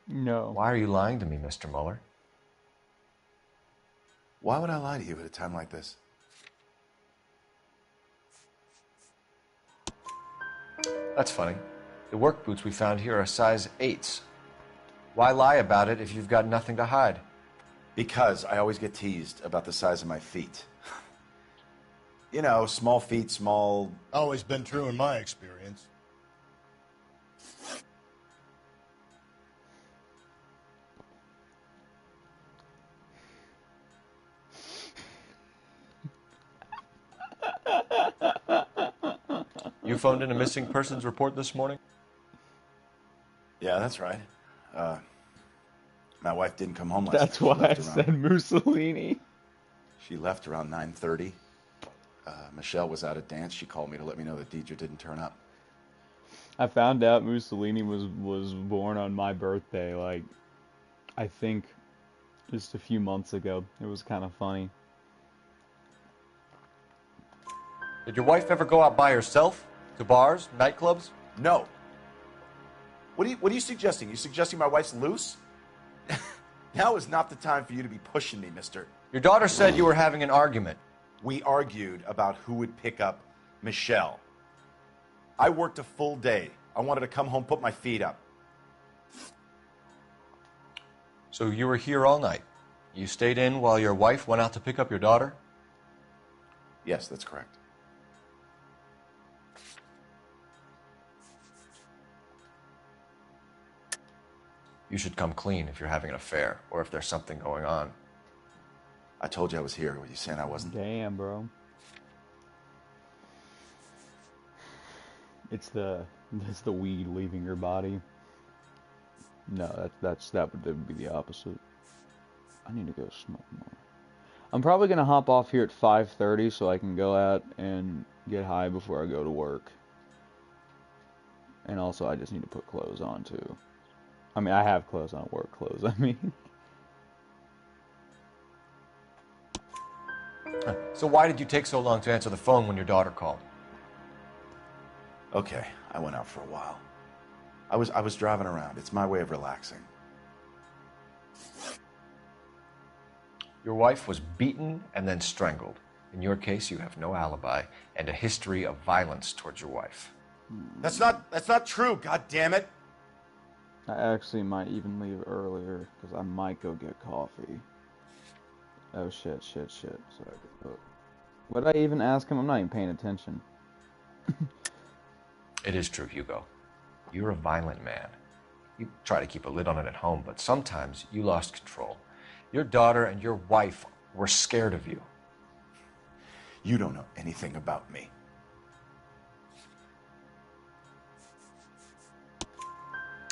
No. Why are you lying to me, Mr. Muller? Why would I lie to you at a time like this? That's funny. The work boots we found here are size 8s. Why lie about it if you've got nothing to hide? Because I always get teased about the size of my feet. You know, small feet, small... Always been true in my experience. You phoned in a missing persons report this morning? Yeah, that's right. My wife didn't come home last That's night. why I said Mussolini. She left around 9:30. Michelle was out at dance. She called me to let me know that Deidre didn't turn up. I found out Mussolini was born on my birthday, like, I think just a few months ago. It was kind of funny. Did your wife ever go out by herself? To bars, nightclubs? No. What are you suggesting? You suggesting my wife's loose? Now is not the time for you to be pushing me, mister. Your daughter said you were having an argument. We argued about who would pick up Michelle. I worked a full day. I wanted to come home, put my feet up. So you were here all night. You stayed in while your wife went out to pick up your daughter? Yes, that's correct. You should come clean if you're having an affair or if there's something going on. I told you I was here. Were you saying I wasn't? Damn, bro. It's the weed leaving your body. No, that would be the opposite. I need to go smoke more. I'm probably gonna hop off here at 5:30 so I can go out and get high before I go to work. And also, I just need to put clothes on too. I mean, I have clothes on, work clothes. I mean. So why did you take so long to answer the phone when your daughter called? Okay, I went out for a while. I was driving around. It's my way of relaxing. Your wife was beaten and then strangled. In your case, you have no alibi and a history of violence towards your wife. That's not true, god damn it. I actually might even leave earlier because I might go get coffee. Oh shit. Sorry. What did I even ask him? I'm not even paying attention. It is true, Hugo. You're a violent man. You try to keep a lid on it at home, but sometimes you lost control. Your daughter and your wife were scared of you. You don't know anything about me.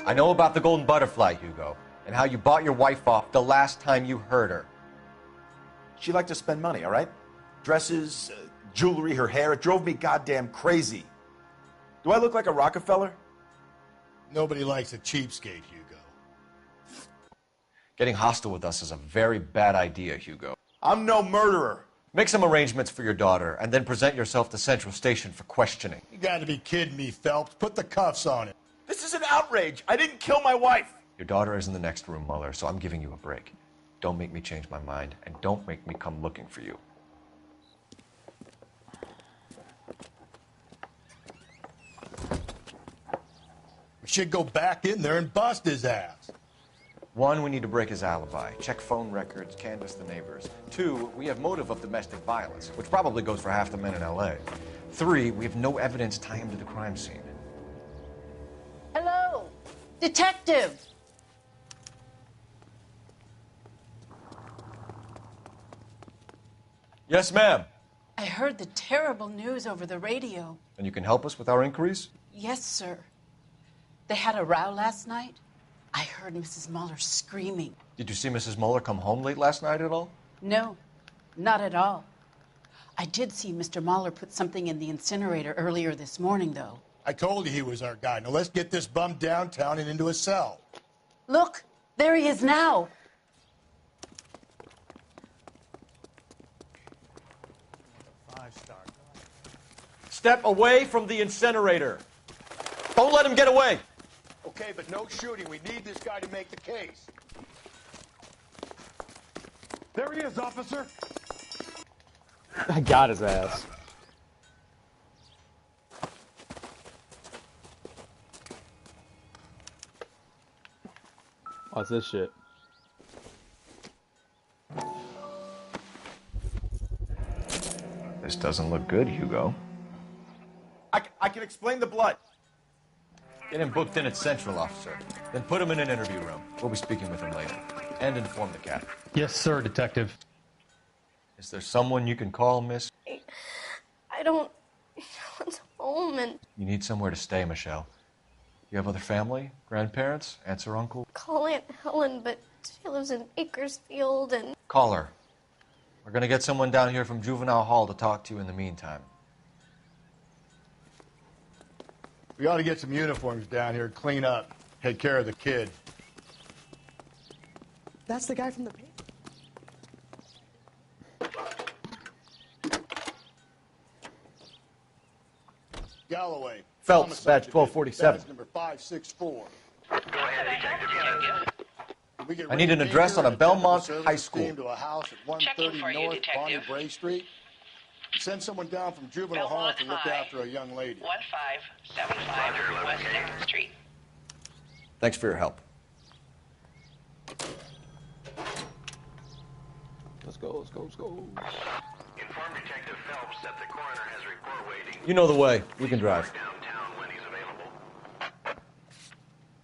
I know about the golden butterfly, Hugo, and how you bought your wife off the last time you heard her. She liked to spend money, all right? Dresses, jewelry, her hair. It drove me goddamn crazy. Do I look like a Rockefeller? Nobody likes a cheapskate, Hugo. Getting hostile with us is a very bad idea, Hugo. I'm no murderer. Make some arrangements for your daughter, and then present yourself to Central Station for questioning. You gotta be kidding me, Phelps. Put the cuffs on him. This is an outrage. I didn't kill my wife. Your daughter is in the next room, Muller, so I'm giving you a break. Don't make me change my mind, and don't make me come looking for you. should go back in there and bust his ass. One, we need to break his alibi, check phone records, canvass the neighbors. Two, we have motive of domestic violence, which probably goes for half the men in L.A. Three, we have no evidence tying him to the crime scene. Hello, detective. Yes, ma'am. I heard the terrible news over the radio. And you can help us with our inquiries? Yes, sir. They had a row last night. I heard Mrs. Muller screaming. Did you see Mrs. Muller come home late last night at all? No, not at all. I did see Mr. Muller put something in the incinerator earlier this morning, though. I told you he was our guy. Now let's get this bum downtown and into a cell. Look, there he is now. Step away from the incinerator. Don't let him get away. Okay, but no shooting. We need this guy to make the case. There he is, officer. I got his ass. What's this shit? This doesn't look good, Hugo. I can explain the blood. Get him booked in at Central, officer. Then put him in an interview room. We'll be speaking with him later. And inform the cat. Yes, sir, detective. Is there someone you can call, miss? I don't know what's home, and You need somewhere to stay, Michelle. You have other family? Grandparents? Aunts or uncle? call Aunt Helen, but she lives in Bakersfield, and Call her. We're gonna get someone down here from Juvenile Hall to talk to you in the meantime. We ought to get some uniforms down here, clean up, take care of the kid. That's the guy from the paper. Galloway. Phelps, badge 1247. Badge number 564. I need an address on a Belmont High School. To a house at 130 North Bonnie Bray Street. Send someone down from Juvenile Hall to look after a young lady. 1575 West 2nd Street. Thanks for your help. Let's go, let's go, let's go. Inform Detective Phelps that the coroner has report waiting. You know the way. We can drive. Downtown when he's available.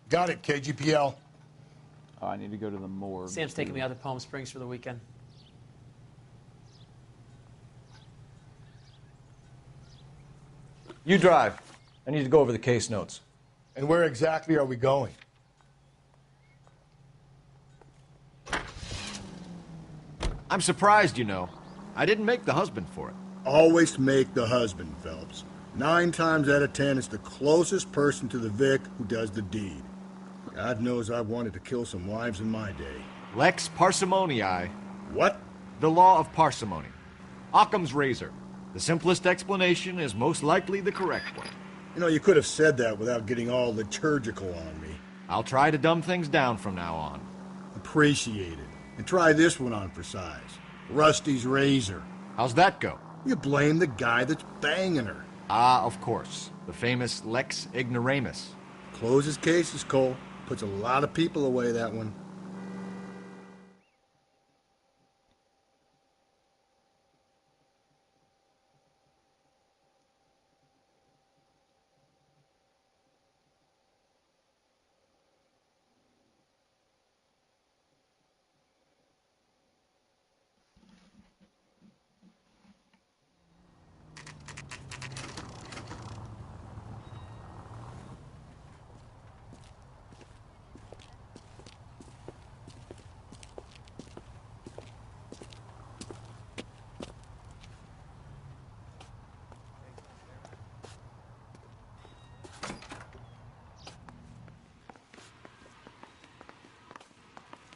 Got it, KGPL. Oh, I need to go to the morgue. Sam's taking me out to Palm Springs for the weekend. You drive. I need to go over the case notes. And where exactly are we going? I'm surprised, you know. I didn't make the husband for it. Always make the husband, Phelps. 9 times out of 10, it's the closest person to the Vic who does the deed. God knows I've wanted to kill some wives in my day. Lex parsimoniae. What? The law of parsimony. Occam's razor. The simplest explanation is most likely the correct one. You know, you could have said that without getting all liturgical on me. I'll try to dumb things down from now on. Appreciate it. And try this one on for size. Rusty's razor. How's that go? You blame the guy that's banging her. Ah, of course. The famous Lex ignoramus. Closes cases, Cole. Puts a lot of people away, that one.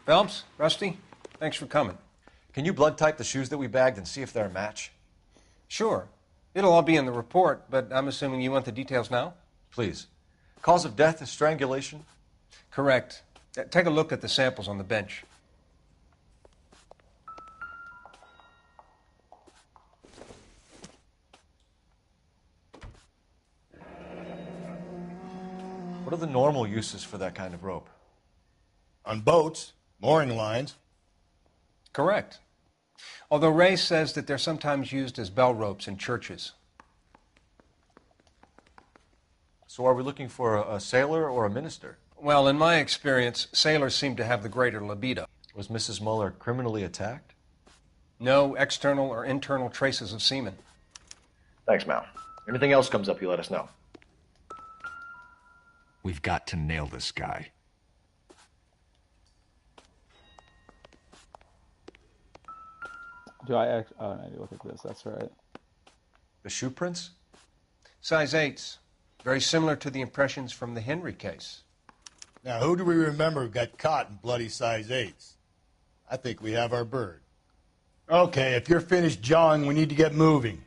Phelps, Rusty, thanks for coming. Can you blood type the shoes that we bagged and see if they're a match? Sure. It'll all be in the report, but I'm assuming you want the details now? Please. Cause of death is strangulation? Correct. Take a look at the samples on the bench. What are the normal uses for that kind of rope? On boats, mooring lines. Correct. Although Ray says that they're sometimes used as bell ropes in churches. So are we looking for a sailor or a minister? Well, in my experience, sailors seem to have the greater libido. Was Mrs. Muller criminally attacked? No external or internal traces of semen. Thanks, Mal. Anything else comes up, you let us know. We've got to nail this guy. Do I actually... Oh, I need to look at this. That's right. The shoe prints? Size 8s. Very similar to the impressions from the Henry case. Now, who do we remember got caught in bloody size 8s? I think we have our bird. Okay, if you're finished jawing, we need to get moving.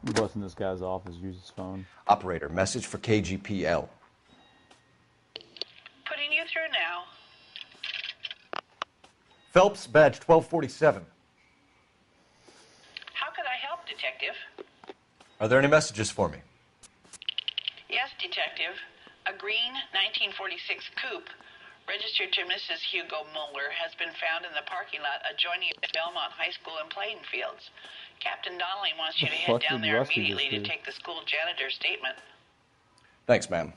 I'm busting this guy's office, use his phone. Operator, message for KGPL. Putting you through now. Phelps, badge 1247. How could I help, Detective? Are there any messages for me? Yes, Detective. A green 1946 coupe registered to Mrs. Hugo Muller has been found in the parking lot adjoining Belmont High School in playing fields. Captain Donnelly wants you to head down there immediately to take the school janitor's statement. Thanks, ma'am.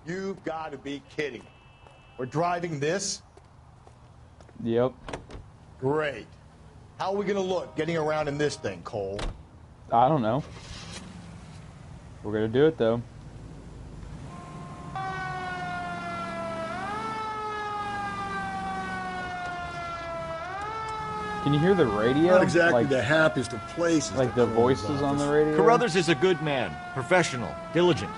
You've got to be kidding. We're driving this? Yep. Great. How are we going to look getting around in this thing, Cole? I don't know. We're going to do it, though. Can you hear the radio? Not exactly like, the happiest of places. Like the voices on the radio? Carruthers is a good man, professional, diligent.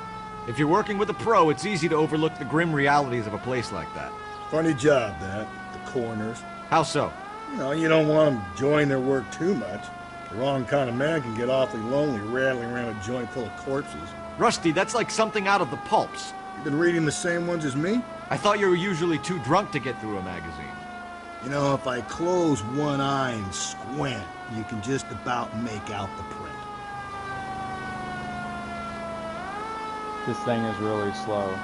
If you're working with a pro, it's easy to overlook the grim realities of a place like that. Funny job, that. The coroners. How so? You know, you don't want them enjoying their work too much. The wrong kind of man can get awfully lonely rattling around a joint full of corpses. Rusty, that's like something out of the pulps. You been reading the same ones as me? I thought you were usually too drunk to get through a magazine. You know, if I close one eye and squint, you can just about make out the print. This thing is really slow.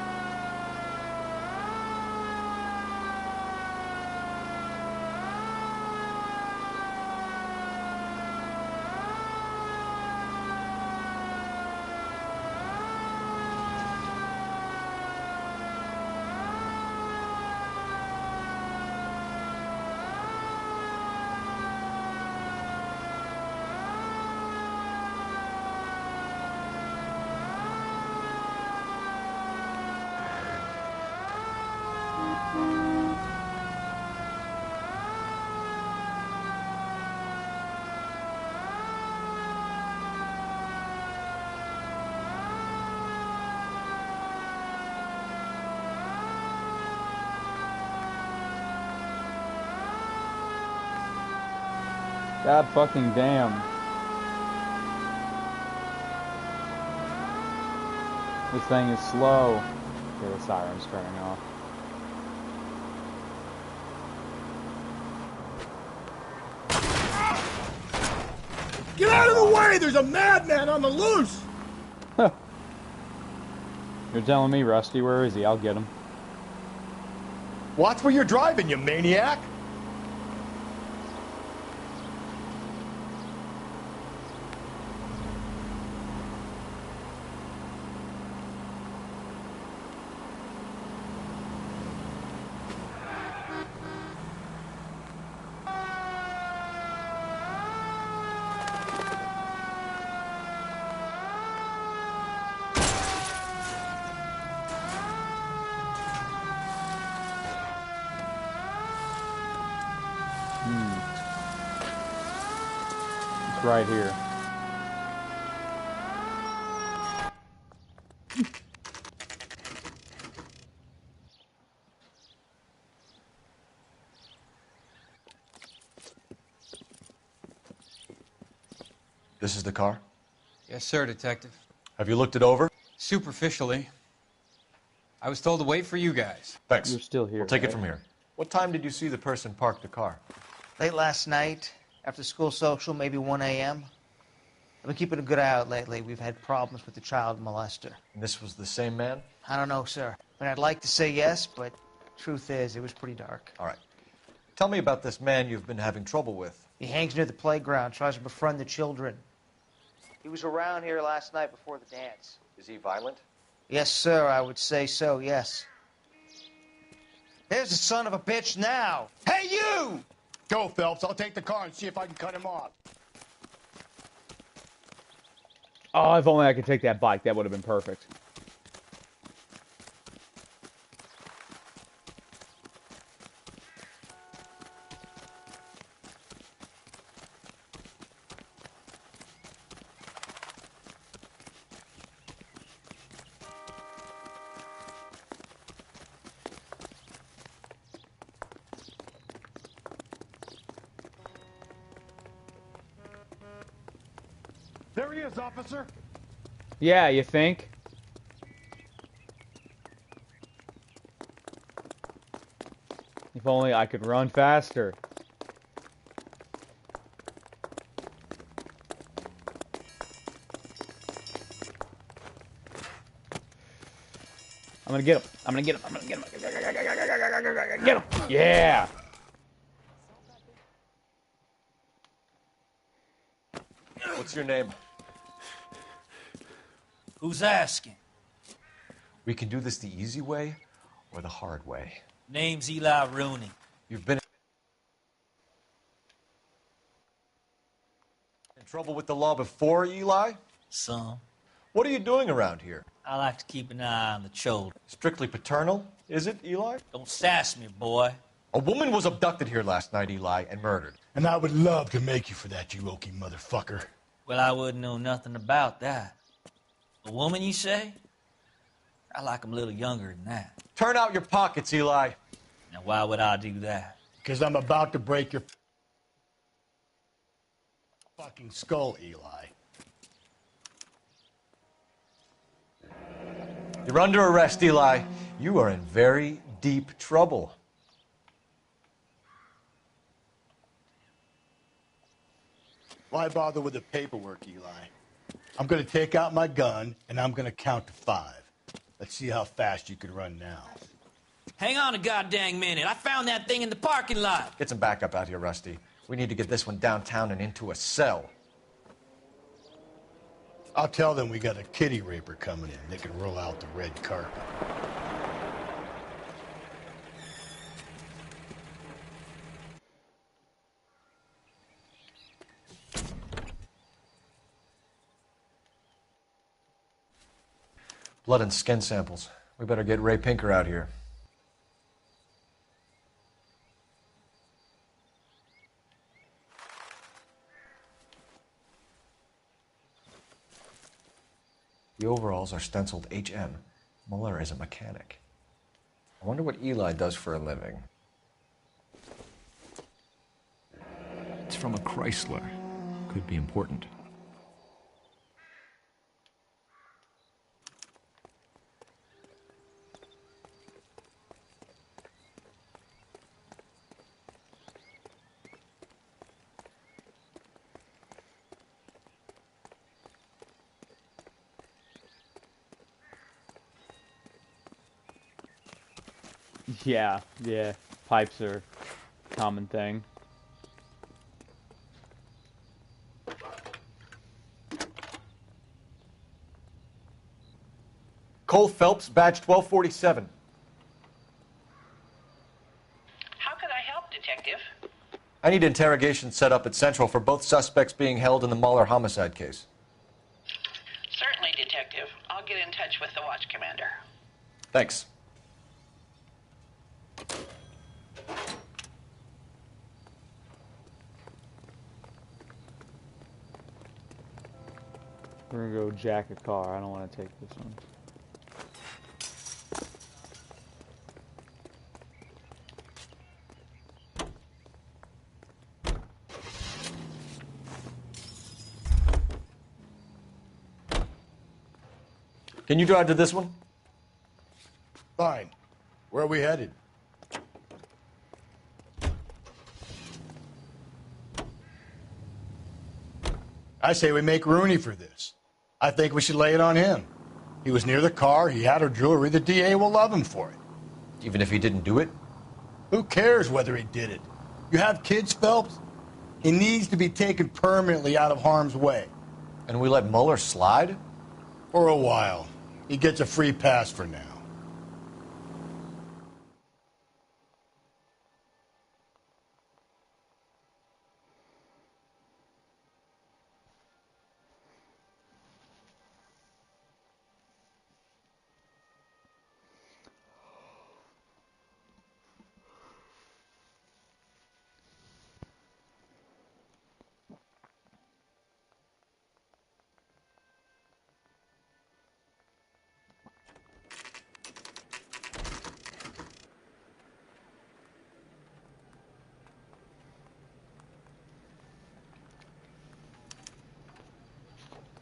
God fucking damn. This thing is slow. Okay, the siren's turning off. Get out of the way! There's a madman on the loose! You're telling me, Rusty, where is he? I'll get him. Watch where you're driving, you maniac! Right here. This is the car? Yes, sir, Detective. Have you looked it over? Superficially. I was told to wait for you guys. Thanks. You're still here. We'll take it right? from here. What time did you see the person park the car? Late last night, after school social, maybe 1 a.m. I've been keeping a good eye out lately. We've had problems with the child molester. And this was the same man? I don't know, sir. But I'd like to say yes, but truth is, it was pretty dark. All right. Tell me about this man you've been having trouble with. He hangs near the playground, tries to befriend the children. He was around here last night before the dance. Is he violent? Yes, sir, I would say so, yes. There's the son of a bitch now. Hey, you! Go, Phelps. I'll take the car and see if I can cut him off. Oh, if only I could take that bike, that would have been perfect. There he is, officer. Yeah, you think? If only I could run faster. I'm gonna get him. I'm gonna get him. I'm gonna get him. Get him. Yeah. What's your name? Who's asking? We can do this the easy way or the hard way. Name's Eli Rooney. You've been in trouble with the law before, Eli? Some. What are you doing around here? I like to keep an eye on the children. Strictly paternal, is it, Eli? Don't sass me, boy. A woman was abducted here last night, Eli, and murdered. And I would love to make you for that, you oaky motherfucker. Well, I wouldn't know nothing about that. A woman, you say? I like 'em a little younger than that. Turn out your pockets, Eli. Now, why would I do that? Because I'm about to break your fucking skull, Eli. You're under arrest, Eli. You are in very deep trouble. Why bother with the paperwork, Eli? I'm going to take out my gun, and I'm going to count to 5. Let's see how fast you can run now. Hang on a goddamn minute. I found that thing in the parking lot. Get some backup out here, Rusty. We need to get this one downtown and into a cell. I'll tell them we got a kitty raper coming in. They can roll out the red carpet. Blood and skin samples. We better get Ray Pinker out here. The overalls are stenciled HM. Muller is a mechanic. I wonder what Eli does for a living. It's from a Chrysler. Could be important. Yeah, yeah. Pipes are a common thing. Cole Phelps, badge 1247. How could I help, Detective? I need interrogation set up at Central for both suspects being held in the Muller homicide case. Certainly, Detective. I'll get in touch with the watch commander. Thanks. We're gonna go jack a car. I don't want to take this one. Can you drive to this one? Fine. Where are we headed? I say we make Rooney for this. I think we should lay it on him. He was near the car, he had her jewelry, the DA will love him for it. Even if he didn't do it? Who cares whether he did it? You have kids, Phelps? He needs to be taken permanently out of harm's way. And we let Mueller slide? For a while. He gets a free pass for now.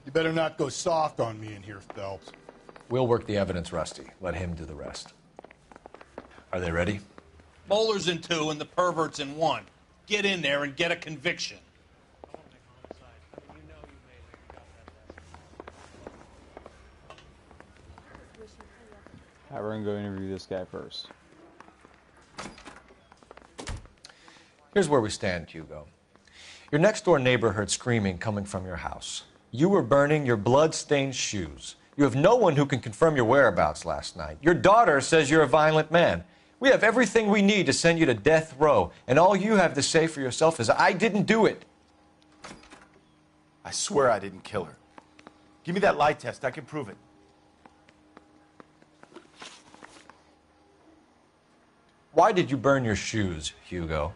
You better not go soft on me in here, Phelps. We'll work the evidence, Rusty. Let him do the rest. Are they ready? Bowler's in 2 and the pervert's in 1. Get in there and get a conviction. All right, we're gonna go interview this guy first. Here's where we stand, Hugo. Your next-door neighbor heard screaming coming from your house. You were burning your blood-stained shoes. You have no one who can confirm your whereabouts last night. Your daughter says you're a violent man. We have everything we need to send you to death row, and all you have to say for yourself is, I didn't do it. I swear I didn't kill her. Give me that lie test. I can prove it. Why did you burn your shoes, Hugo?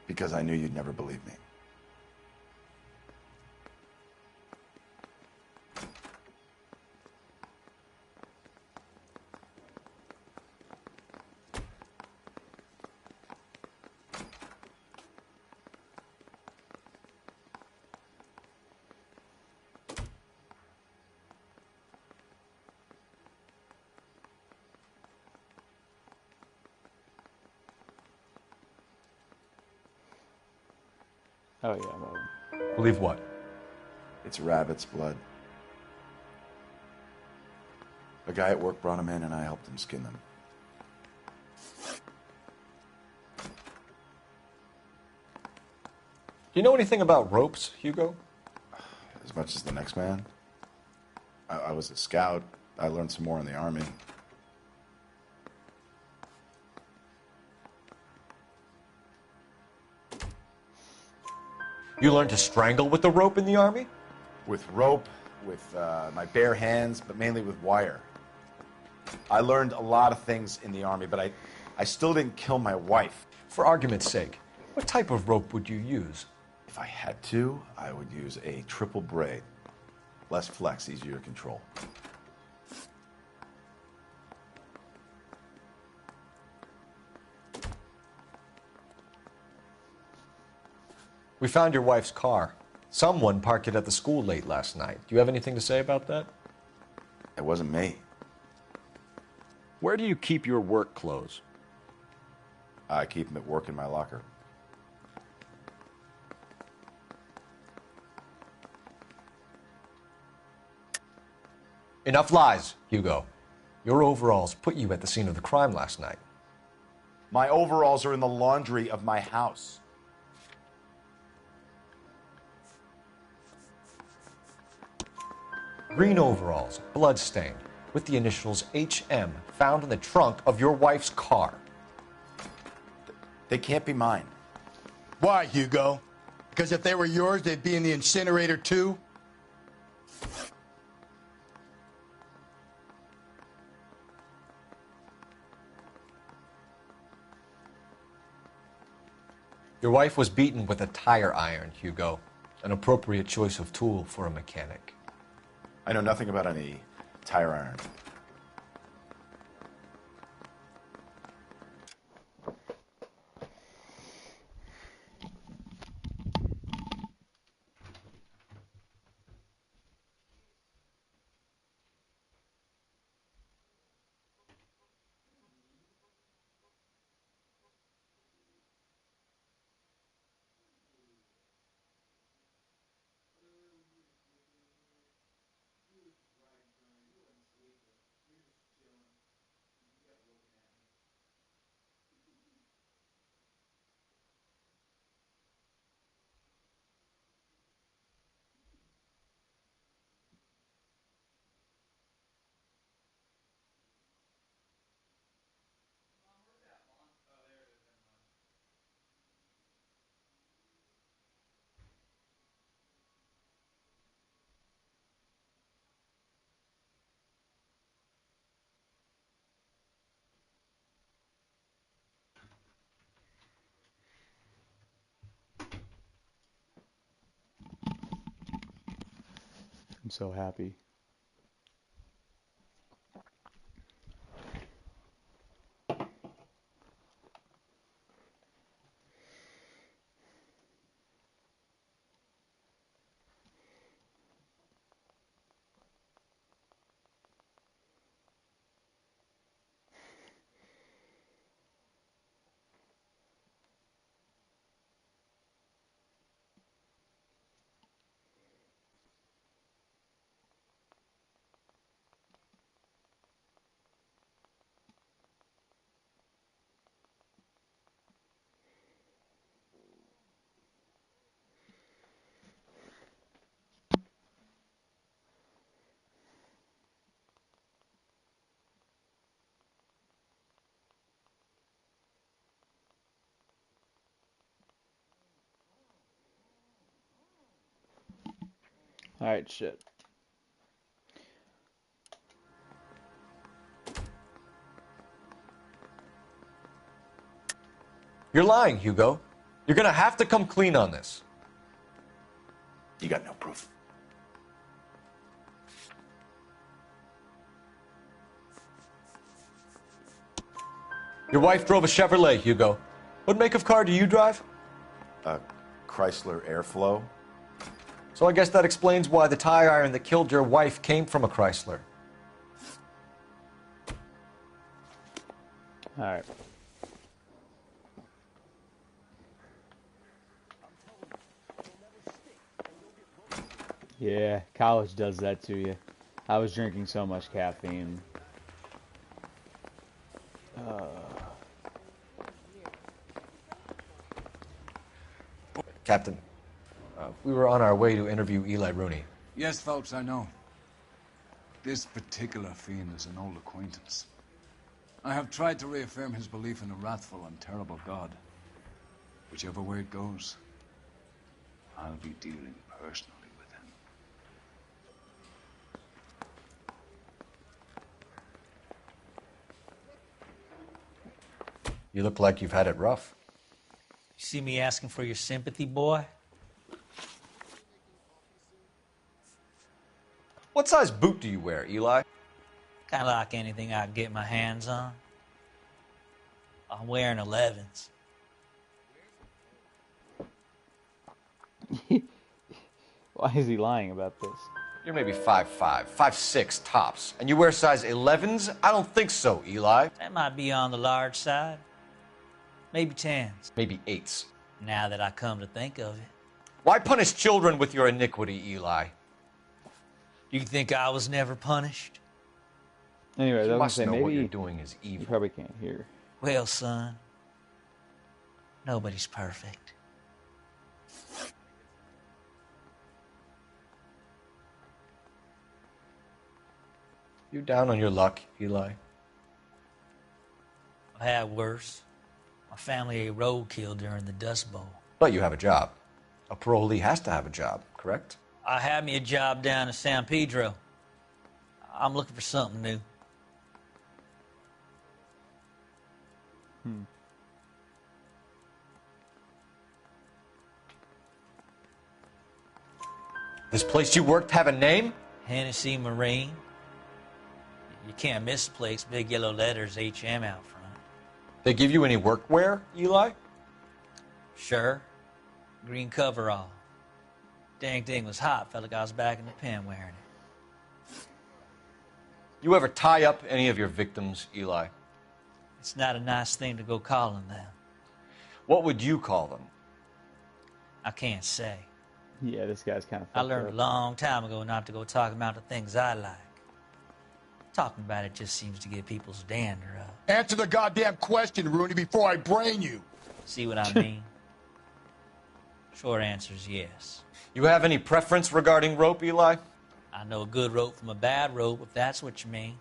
Because I knew you'd never believe me. Oh yeah, well. Believe what? It's rabbit's blood. A guy at work brought him in and I helped him skin them. Do you know anything about ropes, Hugo? As much as the next man. I was a scout. I learned some more in the Army. You learned to strangle with the rope in the Army? With rope, with my bare hands, but mainly with wire. I learned a lot of things in the Army, but I still didn't kill my wife. For argument's sake, what type of rope would you use? If I had to, I would use a triple braid. Less flex, easier to control. We found your wife's car. Someone parked it at the school late last night. Do you have anything to say about that? It wasn't me. Where do you keep your work clothes? I keep them at work in my locker. Enough lies, Hugo. Your overalls put you at the scene of the crime last night. My overalls are in the laundry of my house. Green overalls, bloodstained, with the initials HM found in the trunk of your wife's car. They can't be mine. Why, Hugo? Because if they were yours, they'd be in the incinerator too? Your wife was beaten with a tire iron, Hugo. An appropriate choice of tool for a mechanic. I know nothing about any tire iron. I'm so happy. Alright, shit. You're lying, Hugo. You're gonna have to come clean on this. You got no proof. Your wife drove a Chevrolet, Hugo. What make of car do you drive? A Chrysler Airflow. So I guess that explains why the tire iron that killed your wife came from a Chrysler. Alright. Yeah, college does that to you. I was drinking so much caffeine. Captain, we were on our way to interview Eli Rooney. Yes, Phelps, I know. This particular fiend is an old acquaintance. I have tried to reaffirm his belief in a wrathful and terrible God. Whichever way it goes, I'll be dealing personally with him. You look like you've had it rough. You see me asking for your sympathy, boy? What size boot do you wear, Eli? Kind of like anything I can get my hands on. I'm wearing 11s. Why is he lying about this? You're maybe 5'5", 5'6" tops. And you wear size 11s? I don't think so, Eli. That might be on the large side. Maybe 10s. Maybe 8s. Now that I come to think of it. Why punish children with your iniquity, Eli? Do you think I was never punished? Anyway, You that was must say know maybe what you're doing is evil. you probably can't hear. Well, son, nobody's perfect. You down on your luck, Eli? I've had worse. My family ate roadkill during the Dust Bowl. But you have a job. A parolee has to have a job, correct? I had me a job down in San Pedro. I'm looking for something new. This place you worked have a name? Hennessy Marine. You can't miss the place. Big yellow letters, HM out front. They give you any workwear, Eli? Sure. Green coverall. Dang thing was hot. Felt like I was back in the pen wearing it. You ever tie up any of your victims, Eli? It's not a nice thing to go calling them. What would you call them? I can't say. Yeah, this guy's kind of I fucked learned up. a long time ago not to go talking about the things I like. Talking about it just seems to get people's dander up. Answer the goddamn question, Rooney, before I brain you. See what I mean? Short answer is yes. You have any preference regarding rope, Eli? I know a good rope from a bad rope, if that's what you mean.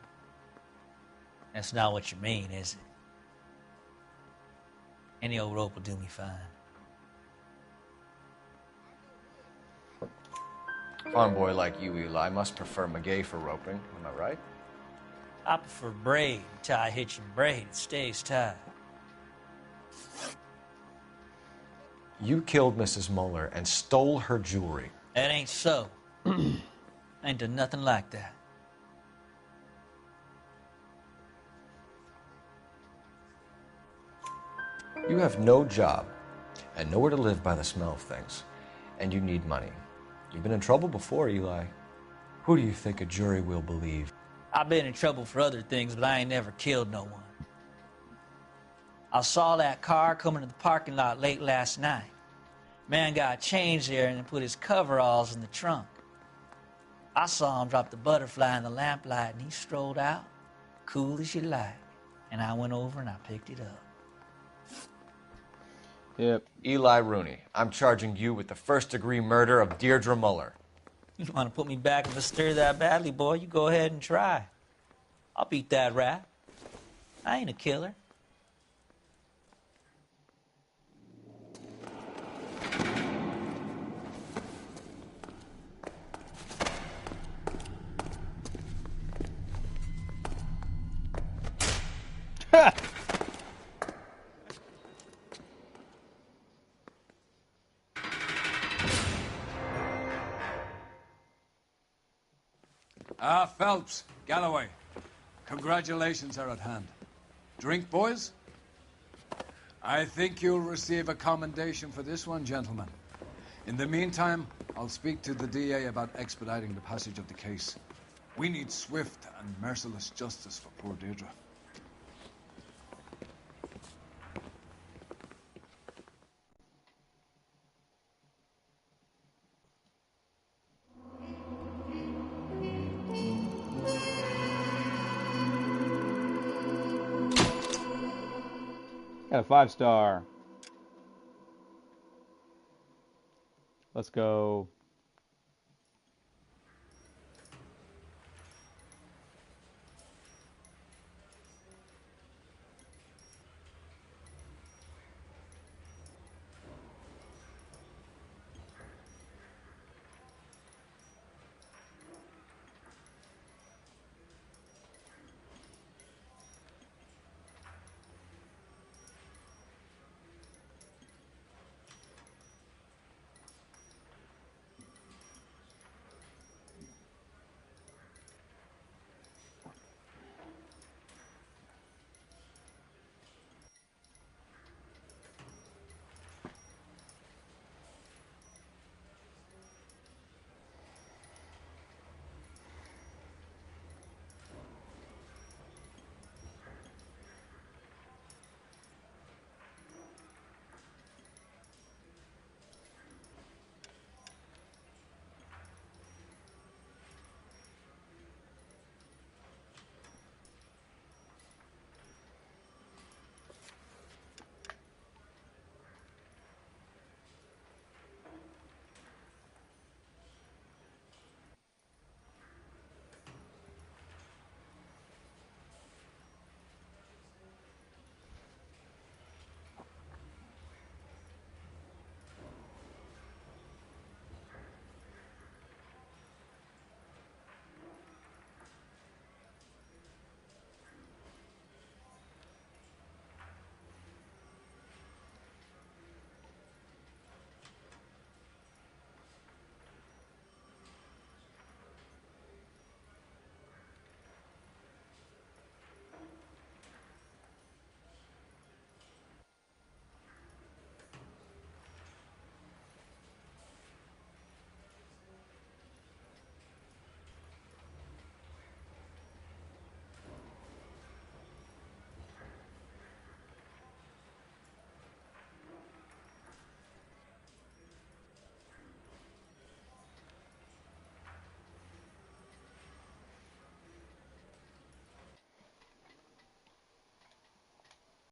That's not what you mean, is it? Any old rope will do me fine. Farm boy like you, Eli, must prefer Magay for roping. Am I right? I prefer braid. Tie hitch and braid. It stays tied. You killed Mrs. Muller and stole her jewelry. That ain't so. Now I ain't done nothing like that. You have no job and nowhere to live by the smell of things, and you need money. You've been in trouble before, Eli. Who do you think a jury will believe? I've been in trouble for other things, but I ain't never killed no one. I saw that car coming to the parking lot late last night. Man got changed there and put his coveralls in the trunk. I saw him drop the butterfly in the lamplight, and he strolled out, cool as you like. And I went over and I picked it up. Yep. Eli Rooney, I'm charging you with the first-degree murder of Deirdre Muller. You want to put me back in the stir that badly, boy? You go ahead and try. I'll beat that rap. I ain't a killer. Phelps, Galloway, congratulations are at hand. Drink, boys? I think you'll receive a commendation for this one, gentlemen. In the meantime, I'll speak to the DA about expediting the passage of the case. We need swift and merciless justice for poor Deirdre. Got a 5-star. Let's go.